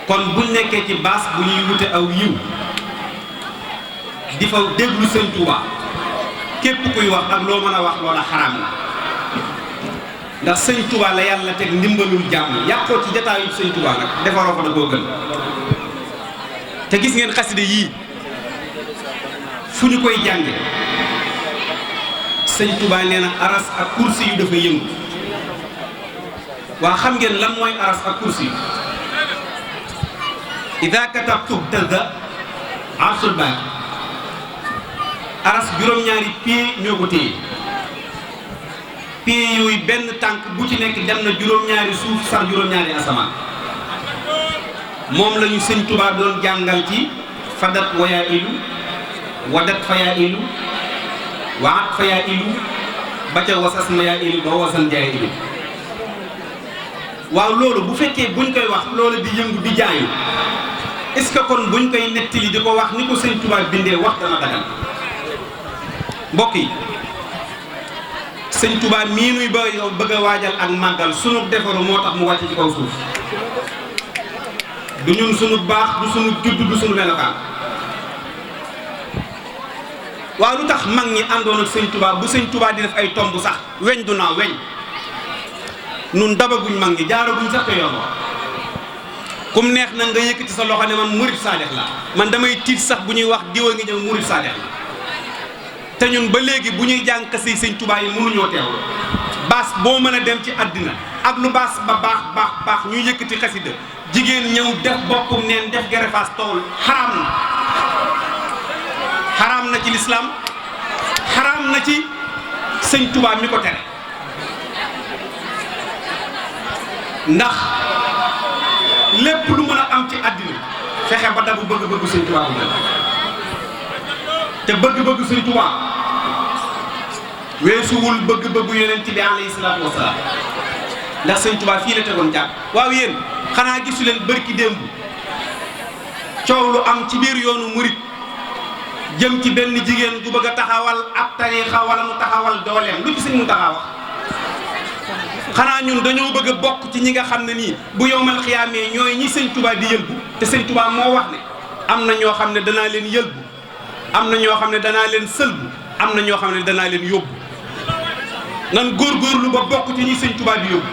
kon buñ nekkee ci baas bu ñuy wute aw yiw di fa déglu Sëñ Tuubaa képp kuy wax ak loo mën a wax loola xaraam la ndax Sëñ Tuubaa la yàlla teg ndimbalul jàmm yàqoo ci jataayu Sëñ Tuubaa nag defaroo ko da koo gën te gis ngeen xasida yii fu ñu koy jànge Sëñ Tuubaa nee na aras ak kursi yu dafa yëngu waa xam ngeen lan mooy aras ak kursi yu ida katabtu tëdda arsul baaki aras juróom-ñaari pied ñoo ko téye pied yooyu benn tànk bu ci nekk dem na juróom-ñaari suuf sar juróom-ñaari asamaan moom la ñu Sëñ Tuubaa doon jàngal ci fadat wayaa ilu wadat fayaa ilu waat fayaa ilu ba ca wasas ma yaa ilu ba wasan jaay ilu waaw loolu bu fekkee buñ koy wax loolu di yëngu di jaayu est-ce que kon buñ koy nettali di ko wax ni ko Sëñ Tuubaa bindee wax dana dagal mbokk yi Sëñ Tuubaa mii nuy bëgg a waajal ak màggal sunu defaru moo tax mu wàcc ci kaw suuf du ñun sunu baax du sunu judd du sunu melokaan waaw lu tax mag ñi àndoon ak Sëñ Tuubaa bu Sëñ Tuubaa di def ay tomb sax weñ du naaw weñ nun dabaguñ mag ñi jaaraguñ sax te yoon kum neex na nga yëkkati sa loxo ne man murit saadex la man damay tiit sax bu ñuy wax diwa ngi ñëw murit saadex la te ñun ba léegi bu ñuy jàng xasida Sëñ Tuubaa yi mënuñoo teewlu baas boo mën a dem ci àddina ak lu baas ba baax ñuy yëkkati xasida jigéen ñëw def boppum neen def gerefaas tool xaraam na ci lislaam xaraam na ci Sëñ Tuubaa mi ko tere ndax lépp lu mën a am ci àddina fexe ba dabu bëgg-bëggu Sëñ Tuubaa bu gën te bëgg-bëggu Sëñ Tuubaa weesuwul bëgg-bëggu Yonent bi alayhi salaatu wasalaam ndax Sëñ Tuubaa fii la tegoon jàpp waaw yéen xanaa gisu leen bërki démb coow lu am ci biir yoonu murit jëm ci benn jigéen bu bëgg a taxawal ab tariixa wala mu taxawal dooleem lu ci Sëñ Muntaxa wax xanaa ñun dañoo bëgg a bokk ci ñi nga xam ne nii bu yowmal xiyaamee ñooy ñi Sëñ Tuubaa di yëlbu te Sëñ Tuubaa moo wax ne am na ñoo xam ne danaa leen yëlbu am na ñoo xam ne danaa leen sëlbu am na ñoo xam ne danaa leen yóbbu nan góorgóorlu ba bokk ci ñi Sëñ Tuubaa di yóbbu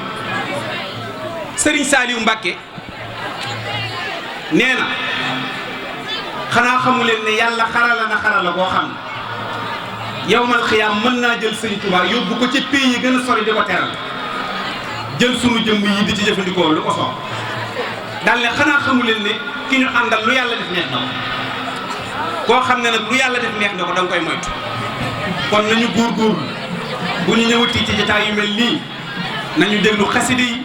Sëriñ Saaliw Mbàkke nee na xanaa xamu leen ne yàlla xarala na xarala boo xam ne yowmal xiyaam mën naa jël Sëñ Tuubaa yóbbu ko ci pays yi gën a sori di ko teral jël sunu jëmm yi di ci jëfandikoo lu ko soob daal ne xanaa xamu leen ne ki ñu àndal lu yàlla def neex na ko koo xam ne nag lu yàlla def neex na ko da nga koy moytu kon nañu góorgóorlu bu ñu ñëwati ci jotaay yu mel nii nañu déglu xasida yi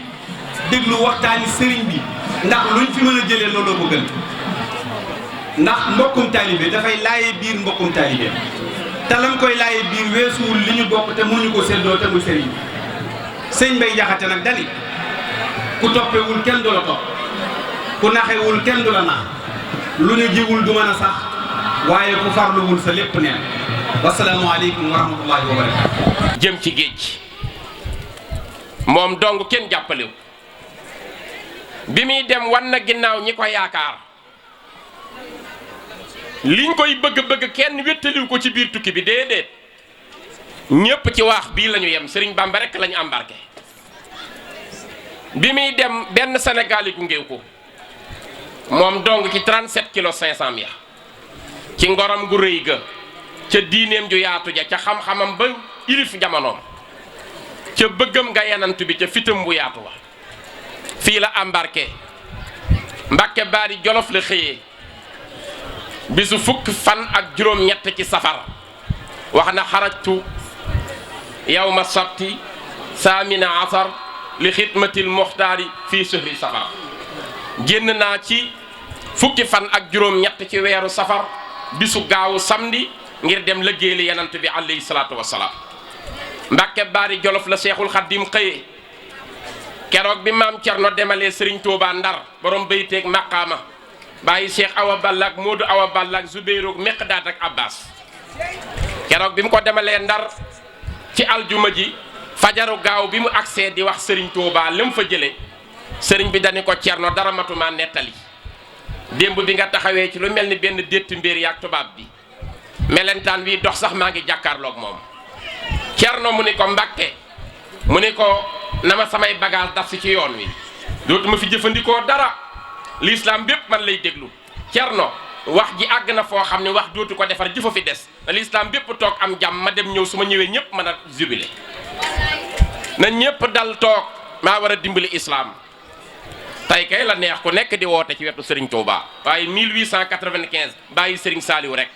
déglu waxtaani sëriñ bi ndax luñ fi mën a jëlee looloo ko gën ndax mbokkum taalibe dafay laaye biir mbokkum taalibe te lam koy laaye biir weesuwul li ñu bokk te mënuñu ko séddoo te muy sëriñ bi sëñ Mbay Jaxate nag dani ku toppewul kenn du la topp ku naxewul kenn du la nax lu ñu jiwul du mën a sax waaye ku farluwul sa lépp neen wasalaamu aleykum wa rahmatullahi wa barakatu jëm ci géej moom dong kenn jàppalew bi muy dem wan na ginnaaw ñi ko yaakaar liñ koy bëgg-bëgg kenn wéttaliw ko ci biir tukki bi déedéet ñépp ci waax bii lañu yem Sëriñ Bamba rekk lañu embarqué bi muy dem benn Sénégal yi gungeew ko moom dong ci 37 kilos 500 ya ci ngoram gu rëy ga ca diineem ju yaatu ja ca xam-xamam ba ilif jamonoom ca bëggam nga yenant bi ca fitam bu yaatu wa fii la embarqué Mbàkke Baari Jolof la xëyee bisu fukk fan ak juróom-ñett ci safar wax na xarajtu yawma sabti saamina asar li xidmatil muxtaari fii suhri safar génn naa ci fukki fan ak juróom-ñett ci weeru safar bisu gaawu samedi ngir dem liggéeyal Yonent bi alayhi salaatu wassalaam Mbàkke Baari Jolof la Seexul Xaddim xëyee keroog bi maam Cerno demalee Sëriñ Tuubaa Ndar borom bayteeg maqaama bàyyi Cheikh Awa Balla ak Moodu Awa Balla ak Zubeyru ak Miqdaad ak Abbas keroog bi mu ko demalee Ndar ci aljuma ji fajaru gaaw bi mu agsee di wax Sëriñ Tuubaa li mu fa jële sëriñ bi dani ko Cerno dara matuma nettali démb bi nga taxawee ci lu mel ni benn détti mbir yaak tubaab bi melentaan wi dox sax maa ngi jàkkaarloog moom Cerno mu ni ko Mbàkke mu ni ko na ma samay bagage daf si ci yoon wi dootuma fi jëfandikoo dara l'islam bépp man lay déglu Cerno wax ji àgg na foo xam ne wax dootu ko defar jëfa fi des na l'islam bépp toog am jàmm ma dem ñëw su ma ñëwee ñëpp mën a jubilé na ñëpp dal toog maa war a dimbali islam tey kay la neex ku nekk di woote ci wetu Serigne Touba waaye 1895 bàyyi Serigne Saliou rek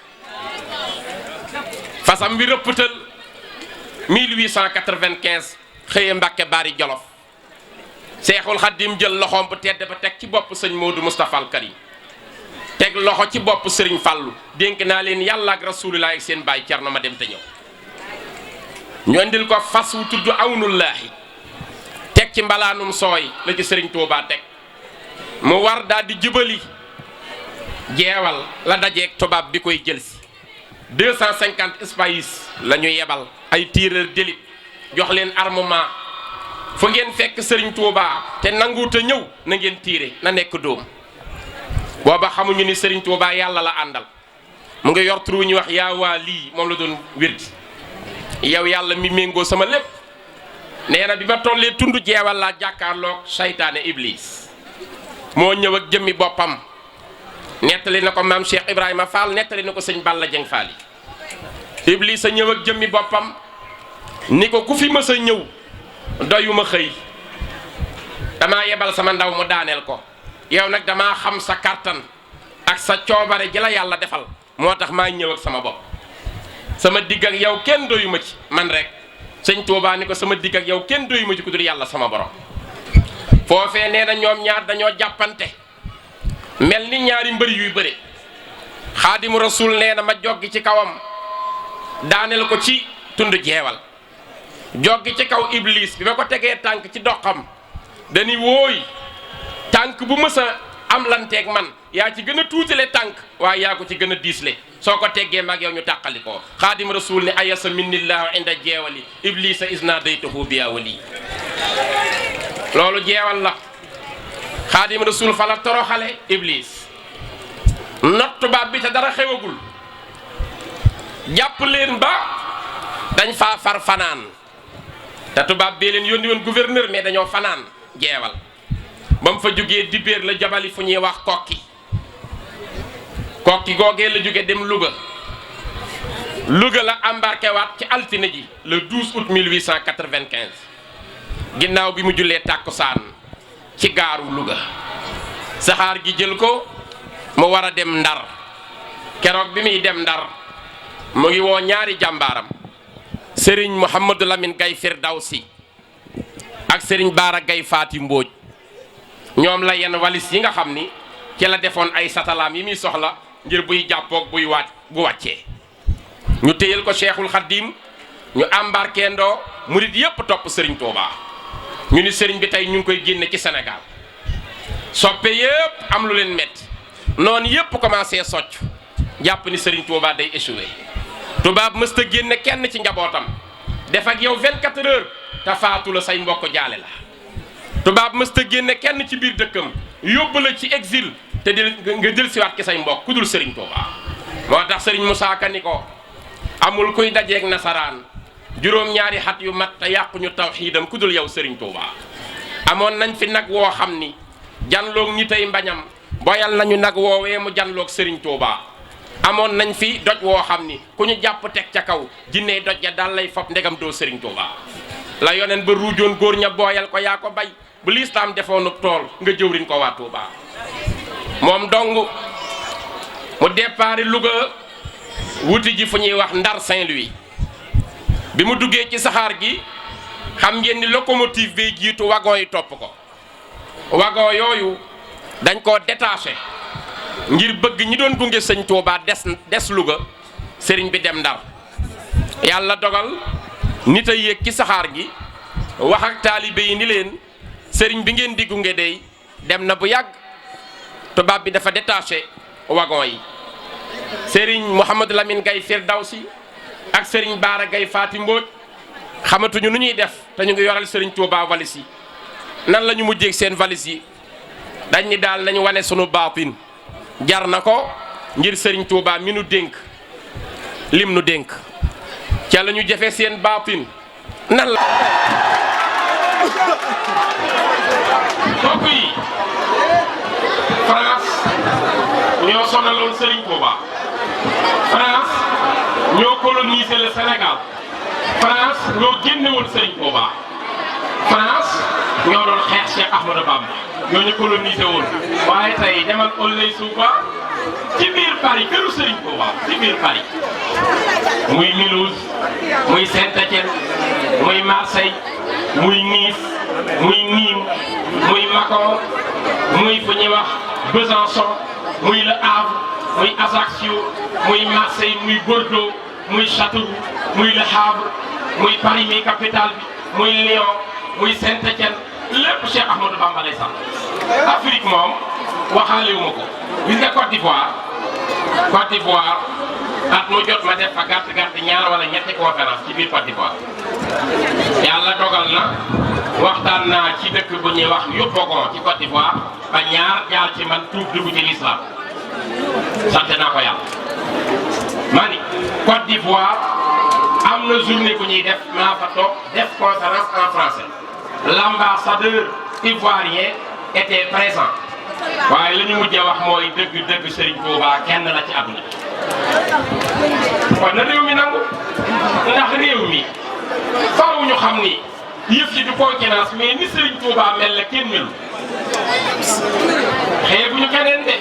fasam bi rëpptal 1895 xëye Mbàkke Baari Jolof Seexul Xaddim jël loxoom bu tedd ba teg ci bopp sëñ Modou Moustapha al Karim teg loxo ci bopp Serigne Fallou dénk naa leen yàlla ak rasulullah ak seen baay Cerno ma dem te ñëw ñu andil ko fas wu tudd awnullaahi teg ci mbalaanum sooy la ci Serigne Touba teg mu war daal di jubali jeewal la dajeeg tubaab bi koy jël si 250 espace la ñu yebal ay tireur d'élite jox leen armement fu ngeen fekk Serigne Touba te nanguut a ñëw na ngeen tiire na nekk dóom booba xamuñu ni Serigne Touba yàlla la àndal mu ngi yor tur wu ñuy wax yaa waa lii moom la doon wérdi yow yàlla mi méngoo sama lépp nee na bi ma tollee tund jeewal laa jàkkaarloog saytaane Iblis moo ñëw ak jëmmi boppam nettali na ko maam Cheikh Ibrahima Fall nettali na ko sëñ Balla Dieng Fall yi Iblis a ñëw ak jëmmi boppam ni ko ku fi mës a ñëw doyuma xëy damaa yebal sama ndaw mu daaneel ko yow nag damaa xam sa kàttan ak sa coobare ji la yàlla defal moo tax maa ñëw ak sama bopp sama digg ak yow kenn doyuma ci man rek sëñ Tuubaa ni ko sama digg ak yow kenn doyuma ci ku dul yàlla sama borom foofee nee na ñoom ñaar dañoo jàppante mel ni ñaari mbër yuy bëre Xaadimu Rasuul nee na ma joggi ci kawam daaneel ko ci tund jeewal joggi ci kaw Iblis bi ma ko tegee tànk ci doxam dañuy wooy tànk bu mës a am lanteeg man yaa ci gën a tuutale tànk waaye yaa ko ci gën a diisle soo ko teggee mag yow ñu tàqali ko Xaadim Rasuul ne ayasa minnillahu inda jeewali Iblisa isna daytuhu biya wali loolu jeewal la Xaadim Rasuul fa la toroxale Iblis not tubaab bi te dara xewagul jàpp leen ba dañ faa far fanaan te tubaab bee leen yónni woon gouverneur mais dañoo fanaan jeewal ba mu fa jógee dibéer la jabali fu ñuy wax kokki kokki googee la jóge dem Louga la embarqué waat ci altine ji le 12 août 1895 ginnaaw bi mu jullee tàkkusaan ci gaaru Louga saxaar gi jël ko mu war a dem Ndar keroog bi muy dem Ndar mu ngi woo ñaari jàmbaaram Serigne Mouhamadou Lamine Gaye Firdawsi ak Serigne Baara Gaye Faati Mbóoj ñoom la yenn walis yi nga xam ni ci la defoon ay satalaam yi muy soxla ngir buy jàppoog bu wàccee ñu téyel ko Cheikhul Khadim ñu embarqué ndoo murit yépp topp Serigne Touba ñu ni Serigne bi tey ñu ngi koy génne ci Sénégal soppe yépp am lu leen metti noonu yépp commencé socc jàpp ni Serigne Touba day échoué tubaab mësta génne kenn ci njabootam def ak yow 24 heures te faatu la say mbokk jaale la tubaab mësta génne kenn ci biir dëkkam yóbbu la ci exil te nga jël siwaat ki say mbokk ku dul Serigne Touba moo tax Serigne Moussa Ka ni ko amul kuy dajeeg nasaraan juróom-ñaari xat yu mat te yàquñu tawxiidam ku dul yow Serigne Touba amoon nañ fi nag woo xam ni janloog ñi tey mbañam boyal nañu nag woowee mu janloog Serigne Touba amoon nañ fi doj woo xam ni ku ñu jàpp teg ca kaw jinney doj ja daal lay fop ndegam doo Serigne Touba la yoneen ba ruujoon góor ña booyal ko yaa ko bay bu lislaam defoonu tool nga jëwriñ ko waa Touba moom dong mu départ Louga wuti ji fu ñuy wax Ndar Saint-Louis bi mu duggee ci saxaar gi xam ngeen ni locomotive bi jiitu wagon yi topp ko wagon yooyu dañ koo détaché ngir bëgg ñi doon gunge sëñ Touba des Louga sëriñ bi dem Ndar yàlla dogal nit a yéeg ci saxaar gi wax ak taalibe yi ni leen sëriñ bi ngeen di gunge dey dem na bu yàgg tubaab bi dafa détaché wagon yi sëriñ Mouhamadou Lamine Gaye Firdawsi ak sëriñ Baara Gaye Faati Mbóoj xamatuñu nu ñuy def te ñu ngi yoral sëriñ Touba valise yi nan la ñu mujjee seen valise yi dañ ni daal nañu wane sunu baatin jar na ko ngir sëriñ Touba mi nu dénk lim nu dénk ca la ñu jëfe seen baatin nan la mbokk yi France ñoo sonaloon Serigne Touba France ñoo colonisé le Sénégal France ñoo génne woon Serigne Touba France ñoo doon xeex Cheikh Ahmadou Bamba ñoo ñu colonisé woon waaye tey demal Ouley-Souba ci biir Paris këru Serigne Touba ci biir Paris muy Mulhouse muy Saint-Étienne muy Marseille muy Nice muy Nîmes muy Mâcon muy fu ñuy wax Besançon muy Le Havre muy Ajaccio muy Marseille muy Bordeaux muy Châteauroux muy Le Havre muy Paris mi capitale bi muy Lyon muy Saint-Étienne lépp Cheikh Ahmadou Bamba lay sant Afrique moom waxaale wu ma ko gis nga Côte d'Ivoire at mu jot ma def fa gàtt ñaar wala ñetti conférence ci biir Côte d'Ivoire yàlla dogal na waxtaan naa ci dëkk bu ñuy wax Yopougon ci Côte d'Ivoire ba ñaar jaar ci man tuub dugg ci l'islam sant naa ko yàlla ma ni Côte d'Ivoire am na journée bu ñuy def maa fa toog def conférence en français l'ambassadeur ivoirien était présent waaye la ñu mujjee wax mooy dëgg Serigne Touba kenn la ci àdduna kon na réew mi nangu ndax réew mi faaw ñu xam ni yëf yi du concurrence mais ni Serigne Touba mel la kenn melu xeebuñu keneen de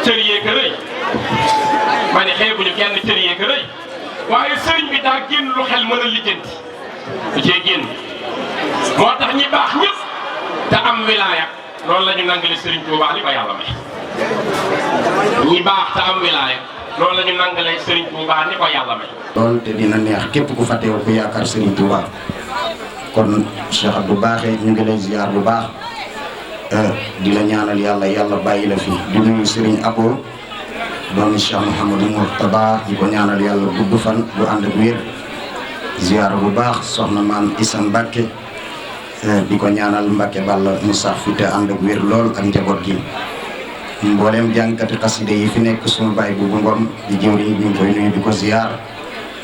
cër yee ka rëy ma ne xeebuñu kenn cër yee ka rëy waaye Serigne bi daa génn lu xel mën a lijjanti du cee génn moo tax ñi baax ñëpp te am wilaaya loolu la ñu nangale Serigne Touba li ko yàlla may ñi baax te am wilaaya loolu la ñu nangale Serigne Touba ni ko yàlla may. loolu te dina neex képp ku fa teew ku yaakaar Serigne Touba kon Cheikh Abdou Baaxe ñu ngi lay ziar bu baax di la ñaanal yàlla bàyyi la fi di nuyu Serigne Abo doomi Cheikh Mouhamadou Mourtada di ko ñaanal yàlla gudd fan bu ànd ak wér ziar bu baax soxna maam Issa Mbacke. di ko ñaanal Mbacke Balla mu sax fi te ànd ak wér lool ak njaboot gi mboolem jàngkati xaside yi fi nekk suñu baay bu Ngom di jëwriñ ñu ngi koy nuyu di ko ziar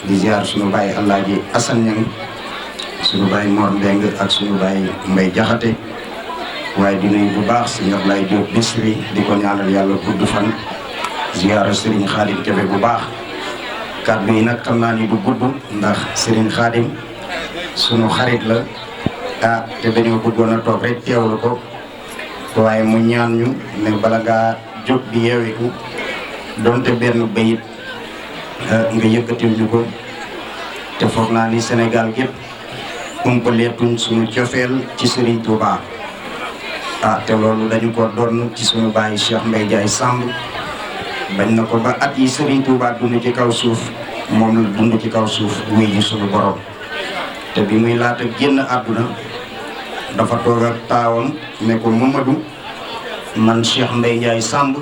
di ziar suñu baay Alaaji Assane Niang suñu baay Mor Mbeng ak suñu baay Mbay Jaxate waaye di nuyu bu baax si Ablaye Diop Bisri di ko ñaanal yàlla gudd fan ziar Serigne Khadim Kebe bu baax kàddu yi nag xam naa ni du gudd ndax Serigne Khadim sunu xarit la te dañoo bëggoon a toog rek teewlu ko waaye mu ñaan ñu ne bala ngaa jóg di yeewiku donte benn bayit nga yëkkatil ñu ko te foog naa ni Sénégal gépp umpaleetuñ suñu cofeel ci Serigne Touba te loolu dañu ko doon ci suñu baay Cheikh Mbaye Ndiaye Samb bañ na ko ba at yi Serigne Touba dund ci kaw suuf moom la dund ci kaw suuf wuy ji suñu borom te bi muy laata génn àdduna dafa toog ak taawam ne ko Mamadou man Cheikh Mbaye Ndiaye Samb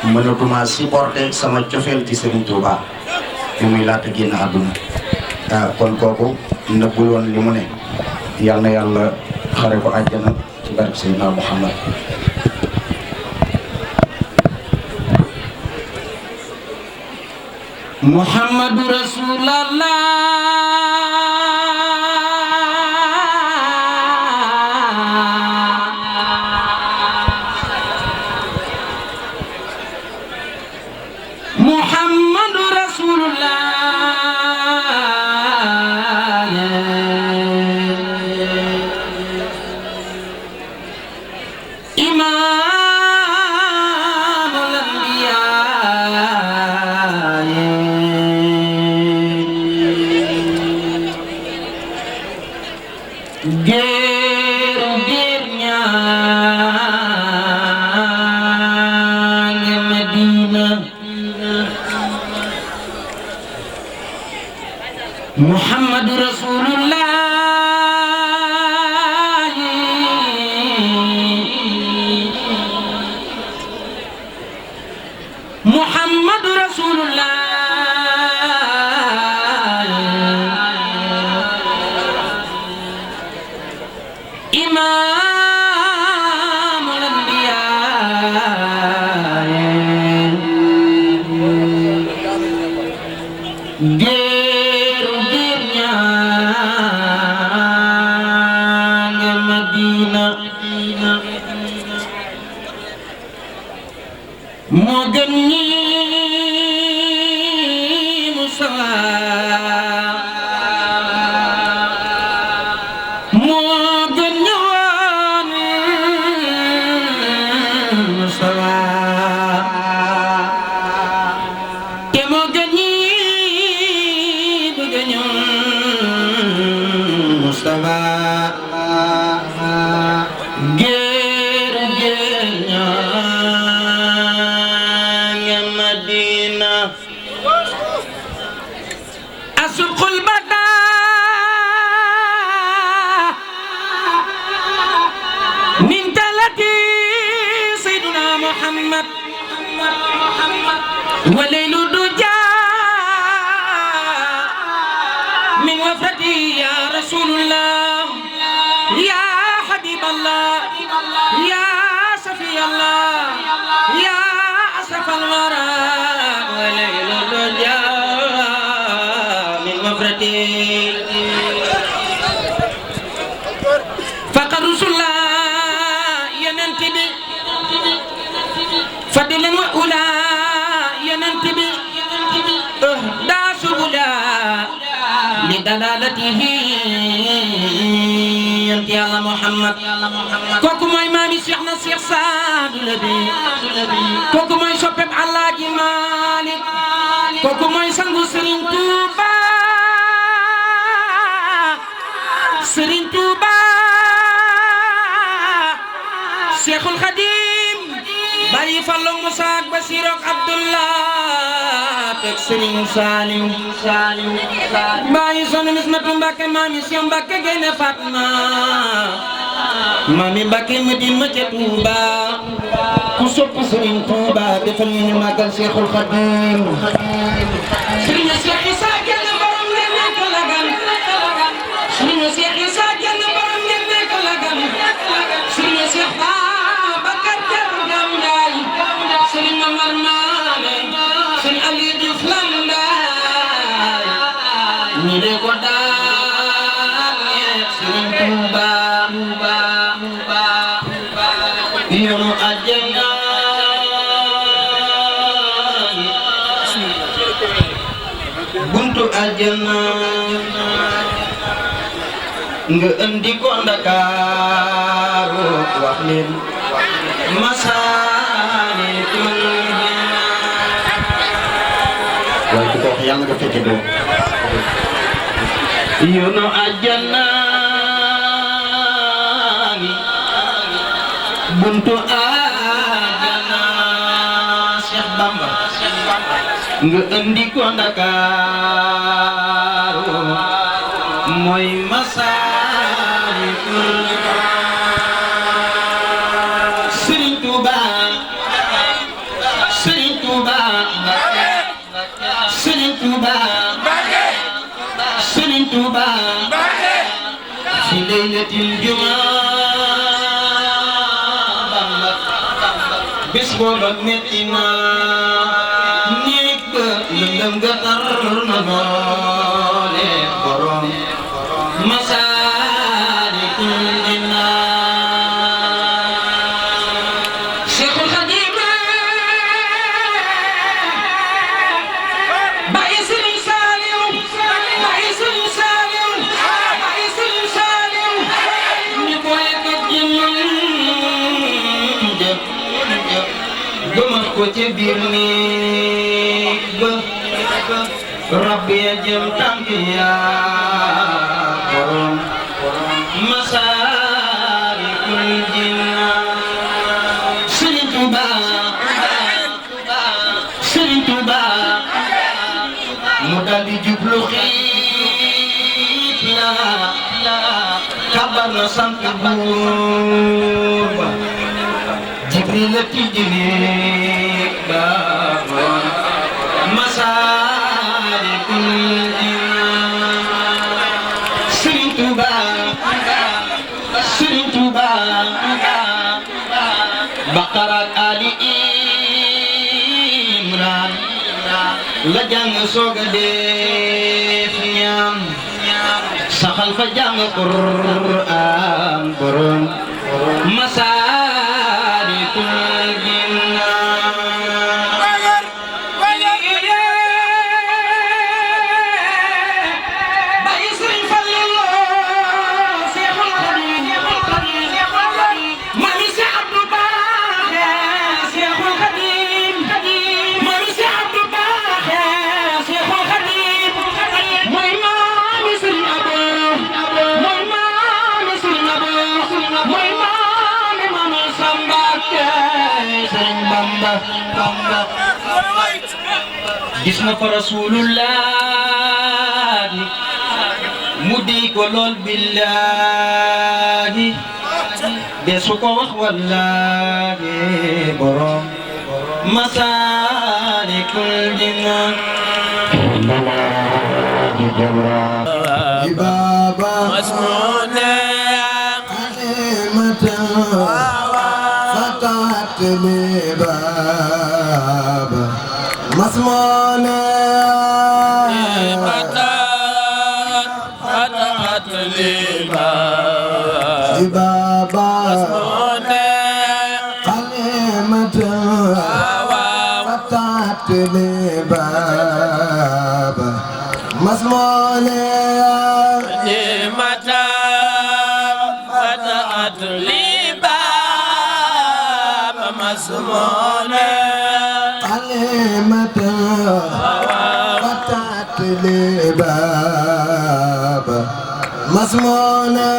mënatuma supporter sama cofeel ci Serigne Touba bi muy laata génn àdduna kon kooku nëbbul woon li mu ne yal na yàlla xare ko àjjana ci barke Seydina Muhammad Muhammadu Rasulallah géeru biir ñaange Madina Muhammadu Rasulullah Muhammadu Rasulullah Imamul Anbiya géeru biir ñaange Madina moo gën ñi Mustafa moo gën ñëwoon Mustafa te moo gën ñi bëgg ñoon Mustafa géeru géer ñaange Madina asubxul bada min talati sayyiduna Muhammad wa laylu duja min wafati ya Rasulullah ya Habiballah ya Safiyallah ya asrafal wara wa laylu duja min wafati faqad Rasulullah yanantibi fadilan wa ula yanantibi da subula li dalalatihi yanti Yàlla Muhammad kooku mooy maami Cheikh na Cheikh Saadu Labi kooku mooy soppeb Alaaji Maalik kooku mooy sangu Serigne Touba Serigne Touba Cheikhul Khadim bàyyi Fallu Musa ak Basiru ak Abdullah teg Serigne Saliou bàyyi Soxna Mismatu Mbàkke maami Cheikh Mbàkke Gaynde Fatma maami Mbàkke Madina ma ca Touba ku sopp Serigne Touba defal ñu ñu màggal Cheikhul Khadim Serigne Cheikh Issa Diène borom ngeen nekk lagan Serigne Cheikh Issa Diène borom ngeen nekk lagan Serigne Cheikh Babacar Diargam Ndiaye Serigne Mamar Mané Serigne Aliou Diouf Lambaye ñi de ko daan ñeek Serigne Touba yoonu àjjana buntu àjjana nga andi ko Ndakaaru wax leen Masaalikul waaye ku ko wax yàlla nga fekke doo yoonu àjjana buntu àjjana Cheikh Bamba nga andi ko Ndakaaru mooy Masaalikul Serigne Touba Serigne Touba Serigne Touba Serigne Touba fi laylatil jumaa bis booba metti na néeg ba lëndëm nga tar na doole borom Masaalikul Jinaan Cheikhul Khadim bàyyi Serigne Saliou bàyyi Serigne Saliou bàyyi Serigne Saliou ñu boole ko jëmmam gëmal ko ca biir néeg ba rabbi ya jëm tànk ya borom masaalikul jinaan Sëriñ Tuuba Sëriñ Tuuba mu daldi jublu xibla kabar na sant buur ba Jibril a tijji néeg ba masaalikul jinaan Sëriñ Tuuba Sëriñ Tuuba Baqara ak Ali Imran la jàng sooga def ñaan saxal fa jàng Qur'an borom masaalikul jinaan bay Sëriñ Fallu Seexul Xadiim mami si Abdou Baaxe Seexul Xadiim mami si Abdou Baaxe Seexul Xadiim mooy maami Sëriñ Abo mooy maami Sëriñ Abo mooy maami Mami Samba Sëriñ Bamba gis na fa Rasulullahi mu di ko lool billahi desu ko wax wallahi borom masaalikul jinaan Baba masmuna qalimata fatat li baba masmuna fatat li baba masmuna qalimata fatat li baba masmuna masmona kalimata fatat li baba masmona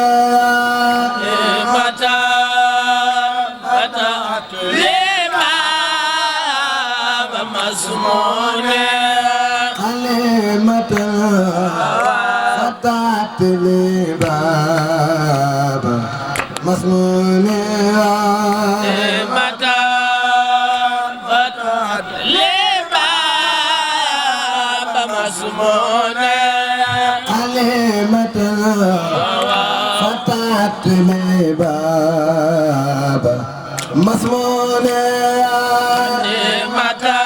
kalimata fatat li baba masmona kalimata fatat li baba masmona kalimata fatat li baba masmuna kalimata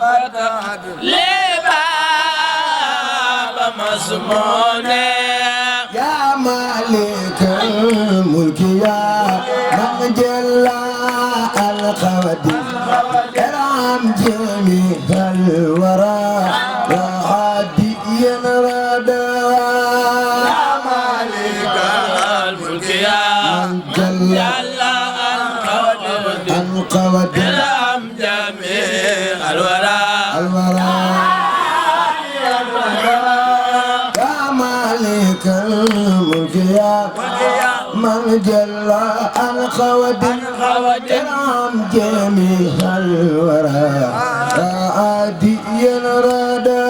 fatat li baba masmuna ya malikal mulki ya man jalla al qadir karam jami'al wara القوادر جميع الورى يا مالك الملك يا من جل عن خوادر كرام جميع الورى عادي الردى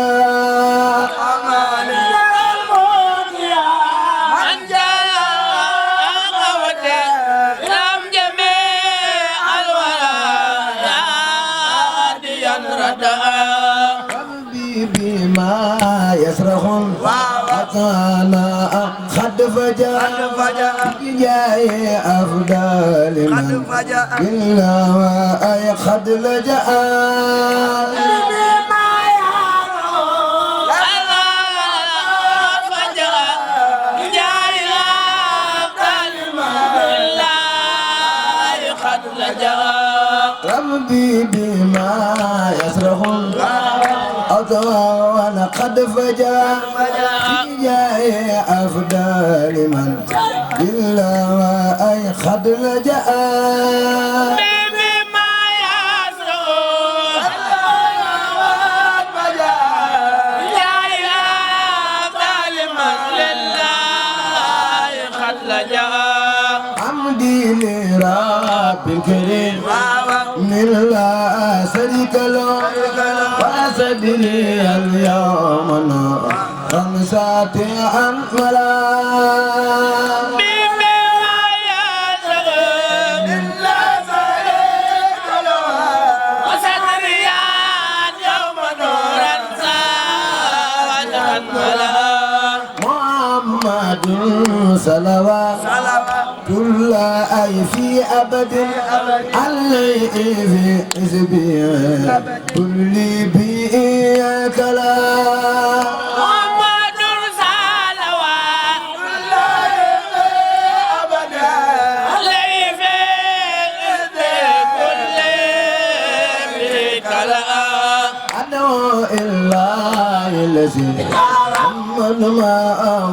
بما يسرهم أتانا خد فجاء جاي أفضل من إلا وأي خد لجأ ربي بما يسرهم وانا قد فجاء جاي افضل من الا واي خد لجأ دين رب كريم من لا شريك له وأسدني اليوم نورا ساطعا ملا صلوات الله في أبد عليه في حزبي كل بيك لا محمد صلوات الله في أبد عليه في حزبي كل بيك لا أدعو الله الذي من ما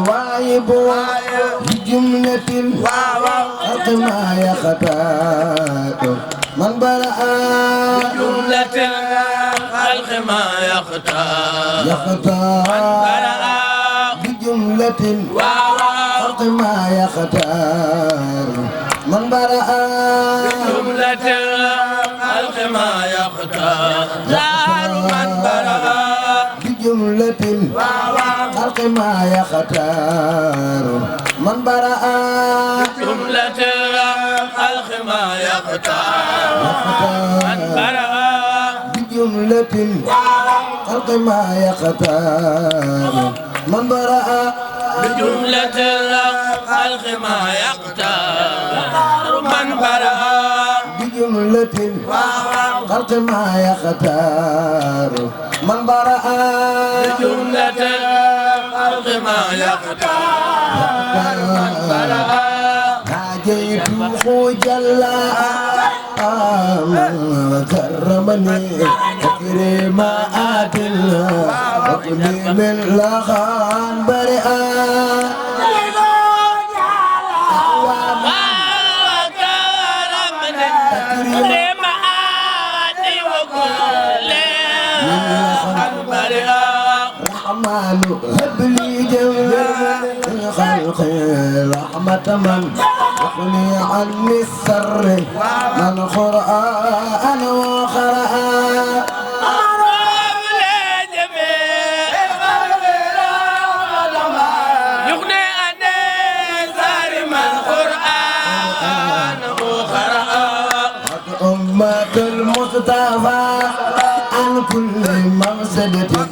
وايب بجملة الخلق ما يختار من برأ بجملة الخلق ما يختار من برأ بجملة الخلق ما يختار من برأ بجملة الخلق ما يختار من برأ بجملة الخلق ما يختار من برأ جملة الخلق ما يختار من برأ بجملة الخلق ما يختار من برأ بجملة الخلق ما يختار من برأ بجملة الخلق ما يختار من برأ بجملة الخلق ما يختار من برأ ناجيته جل وكرمني تكريم عادل وكلي من لخان برئا الرحمن هب لي جميع الخلق رحمة من يغني عني السر من قرآن وقرآن أمة المصطفى عن كل مفسدة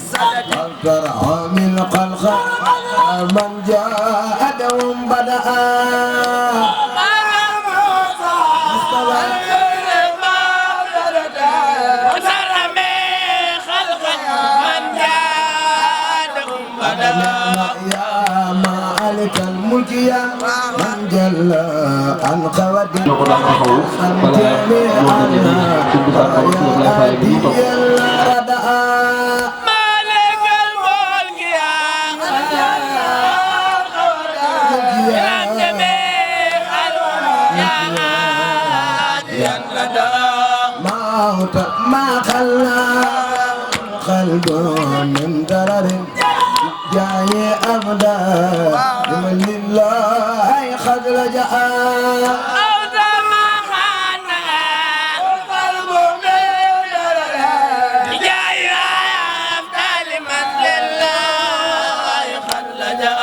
والترعى من خلق من جاء دوم بدأ يا مالك الملك يا من جل عن خواد عن جميع يا هادي الرداء مالك الملك يا من جل عن جميع يا هادي الرداء ما خلى قلب من ضرر جاي أبدا ومن لله قد لجأ أو ما خانا القلب من ضرر جاي أبدا لمن لله قد لجأ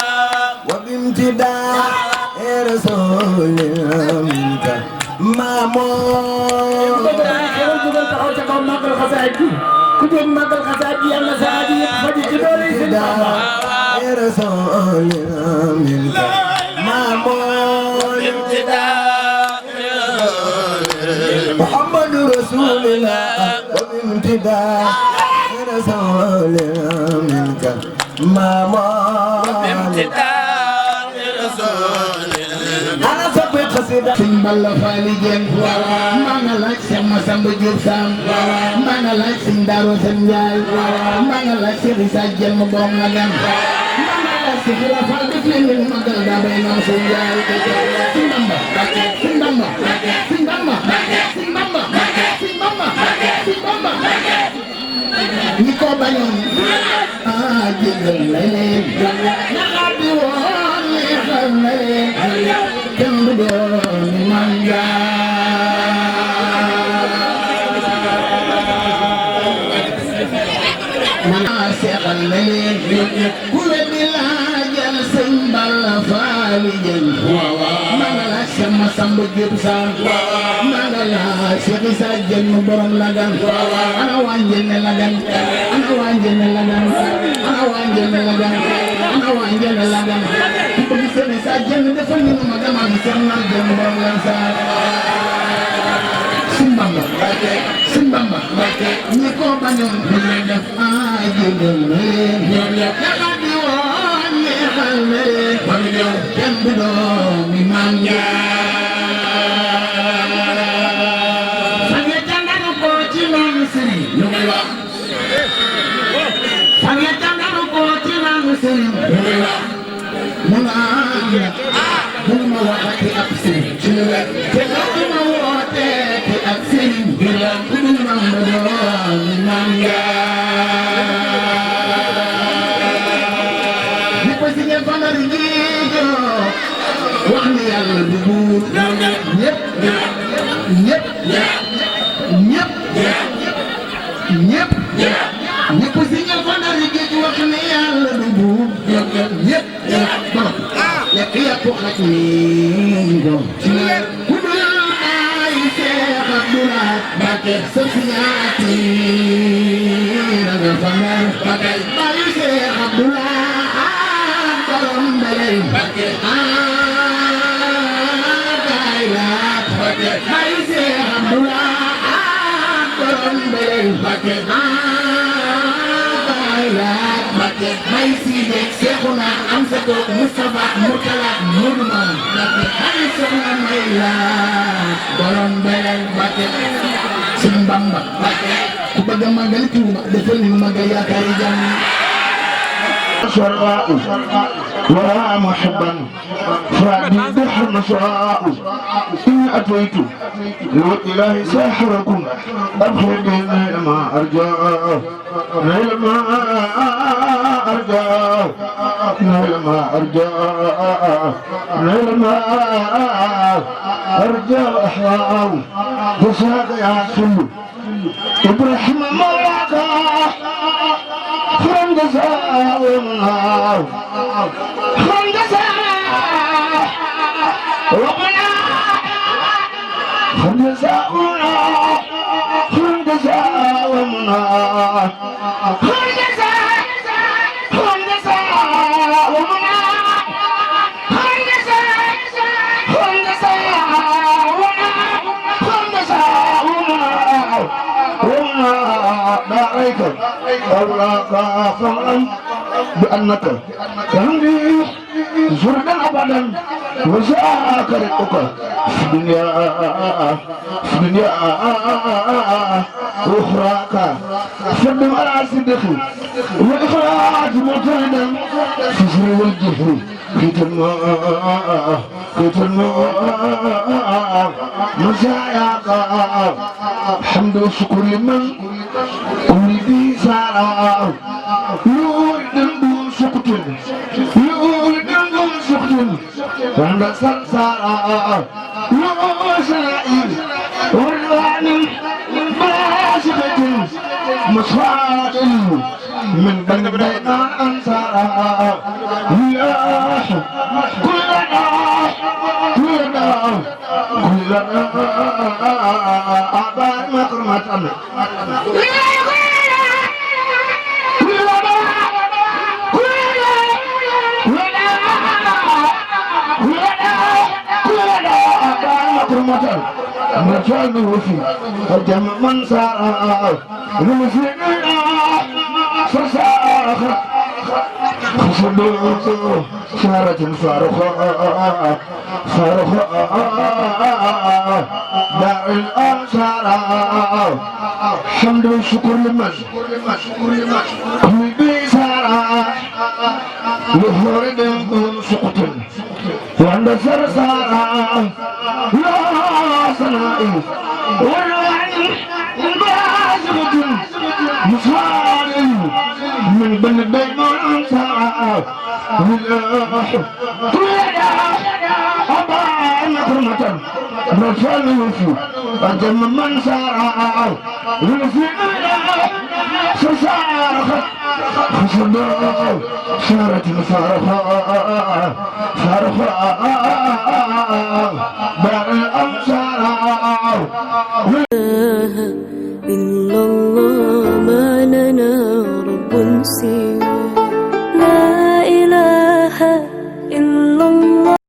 وبامتداء رسول منك مامون ku jóg magal xasaat yi yàlla saa di faji ci doole seen baba ya rasul minka maamul ibtida muhammadu rasulillah wa ibtida ya rasul minka maamul ibtida ya rasulillah ana sabbi xasida sëñ Balla Faali Jeen maa nga laaj Seex Masamba Jóob Saam maa nga laaj sëñ Daaro Seen Njaay maa nga laaj Seex Isaa Jeen ma borom la gan maa nga laaj Seex Ibra Faal def leen leen magal daa bay naam seen Njaay sëñ Bamba sëñ Bamba sëñ Bamba sëñ Bamba sëñ Bamba sëñ Bamba ñi ko bañoon jégal na leen ñaxaat di woon neexal na leen kenn du doon man ku weddi laajal sëñ Balla Faali Jeng maa nga laaj sama Samba Diop Sarr maa nga laaj Cheikh Issa Dieng borom Lagan ana waa Njenne Lagan ana waa Njenne Lagan ana waa Njenne Lagan ana waa Njenne Lagan ku bëgg Cheikh Issa Dieng defal ñu ma dama bi Cheikh Nar Dieng borom Lan Sarr Sëñ Bamba Sëñ Bamba ñi ko bañoon ñu leen def jégal leen ñoom ñëpp yaakaar di woon neexal leen ba mu ñëw kenn du doomi Maam Njaay fan ya jànganu ko ci maam Sëriñ ñu muy wax fan ya jànganu ko ci maam Sëriñ ñu muy wax mu naan bu ma waxati ak Sëriñ ci lu wet te doo ma wooteeti ak Sëriñ bi la ku dul Maam ba doomi Maam Njaay ñëpp si ñe fanari jiijoo wax ni yàlla du buur ñëpp ñëpp ñëpp ñëpp ñëpp si ñe fanari jiij wax ni yàlla du buur ñëpp lekk yàpp xaj ni do ci ku dul ay Seex Abdulaay Mbàkke sa siyaati nga fanal Mbàkke ay Seex Abdulaay borom Belel Mbàkke ay laat Mbàkke ay Seex Abdulaay borom Belel Mbàkke ay laat Mbàkke may Siide Seexuna Amsatu Mustafa Murtala Mudu Maam Mbàkke ay soxna may laat borom Belel Mbàkke Sëñ Bamba Mbàkke ku bëgg a màggal Tuuba defal ñu màggal yaakaari jàmm شراء ولا محبا فادي بحر نشراء إني أتيت لو إله ساحركم أبخي نيل ما أرجع نيل ما أرجع نيل ما أرجع نيل ما أرجع أحوال فساق يا سلو إبراهيم مولاك خرم جزاء ومنار خرم جزاء ومنار خرم جزاء ومنار خرم جزاء ومنار خرم جزاء خرم جزاء ومنار خرم جزاء خرم جزاء ومنار خرم جزاء ومنار دعيك أولاك فمن بأنك تهدي زردا أبدا وسأكرتك في الدنيا أخراك فدم على صدق وإخراج مطردا في سر والجهر كيت الماء مساياك حمد وشكر لمن أولي سارا لول دندون سكتن لول دندون سكتن وعند سارا لول سائل ورلوان باسقة مصفات من بين أنصارا كلنا أبان مكرمة مرجان وفي الجمع من سار المسلمين فساخ خصدوه شارة فارخة داع الأنصار حمد وشكر لمن قلبي سارة لهور دمكم سقط وعند سرسارة لا سنائي والوعي بازغة مصاري من بن بين الأنصار والآح كلنا أبا مكرمة رفال وفي أجم من سارع وفي سسارخ خصنا شارة فارخة فارخة بار الأمثال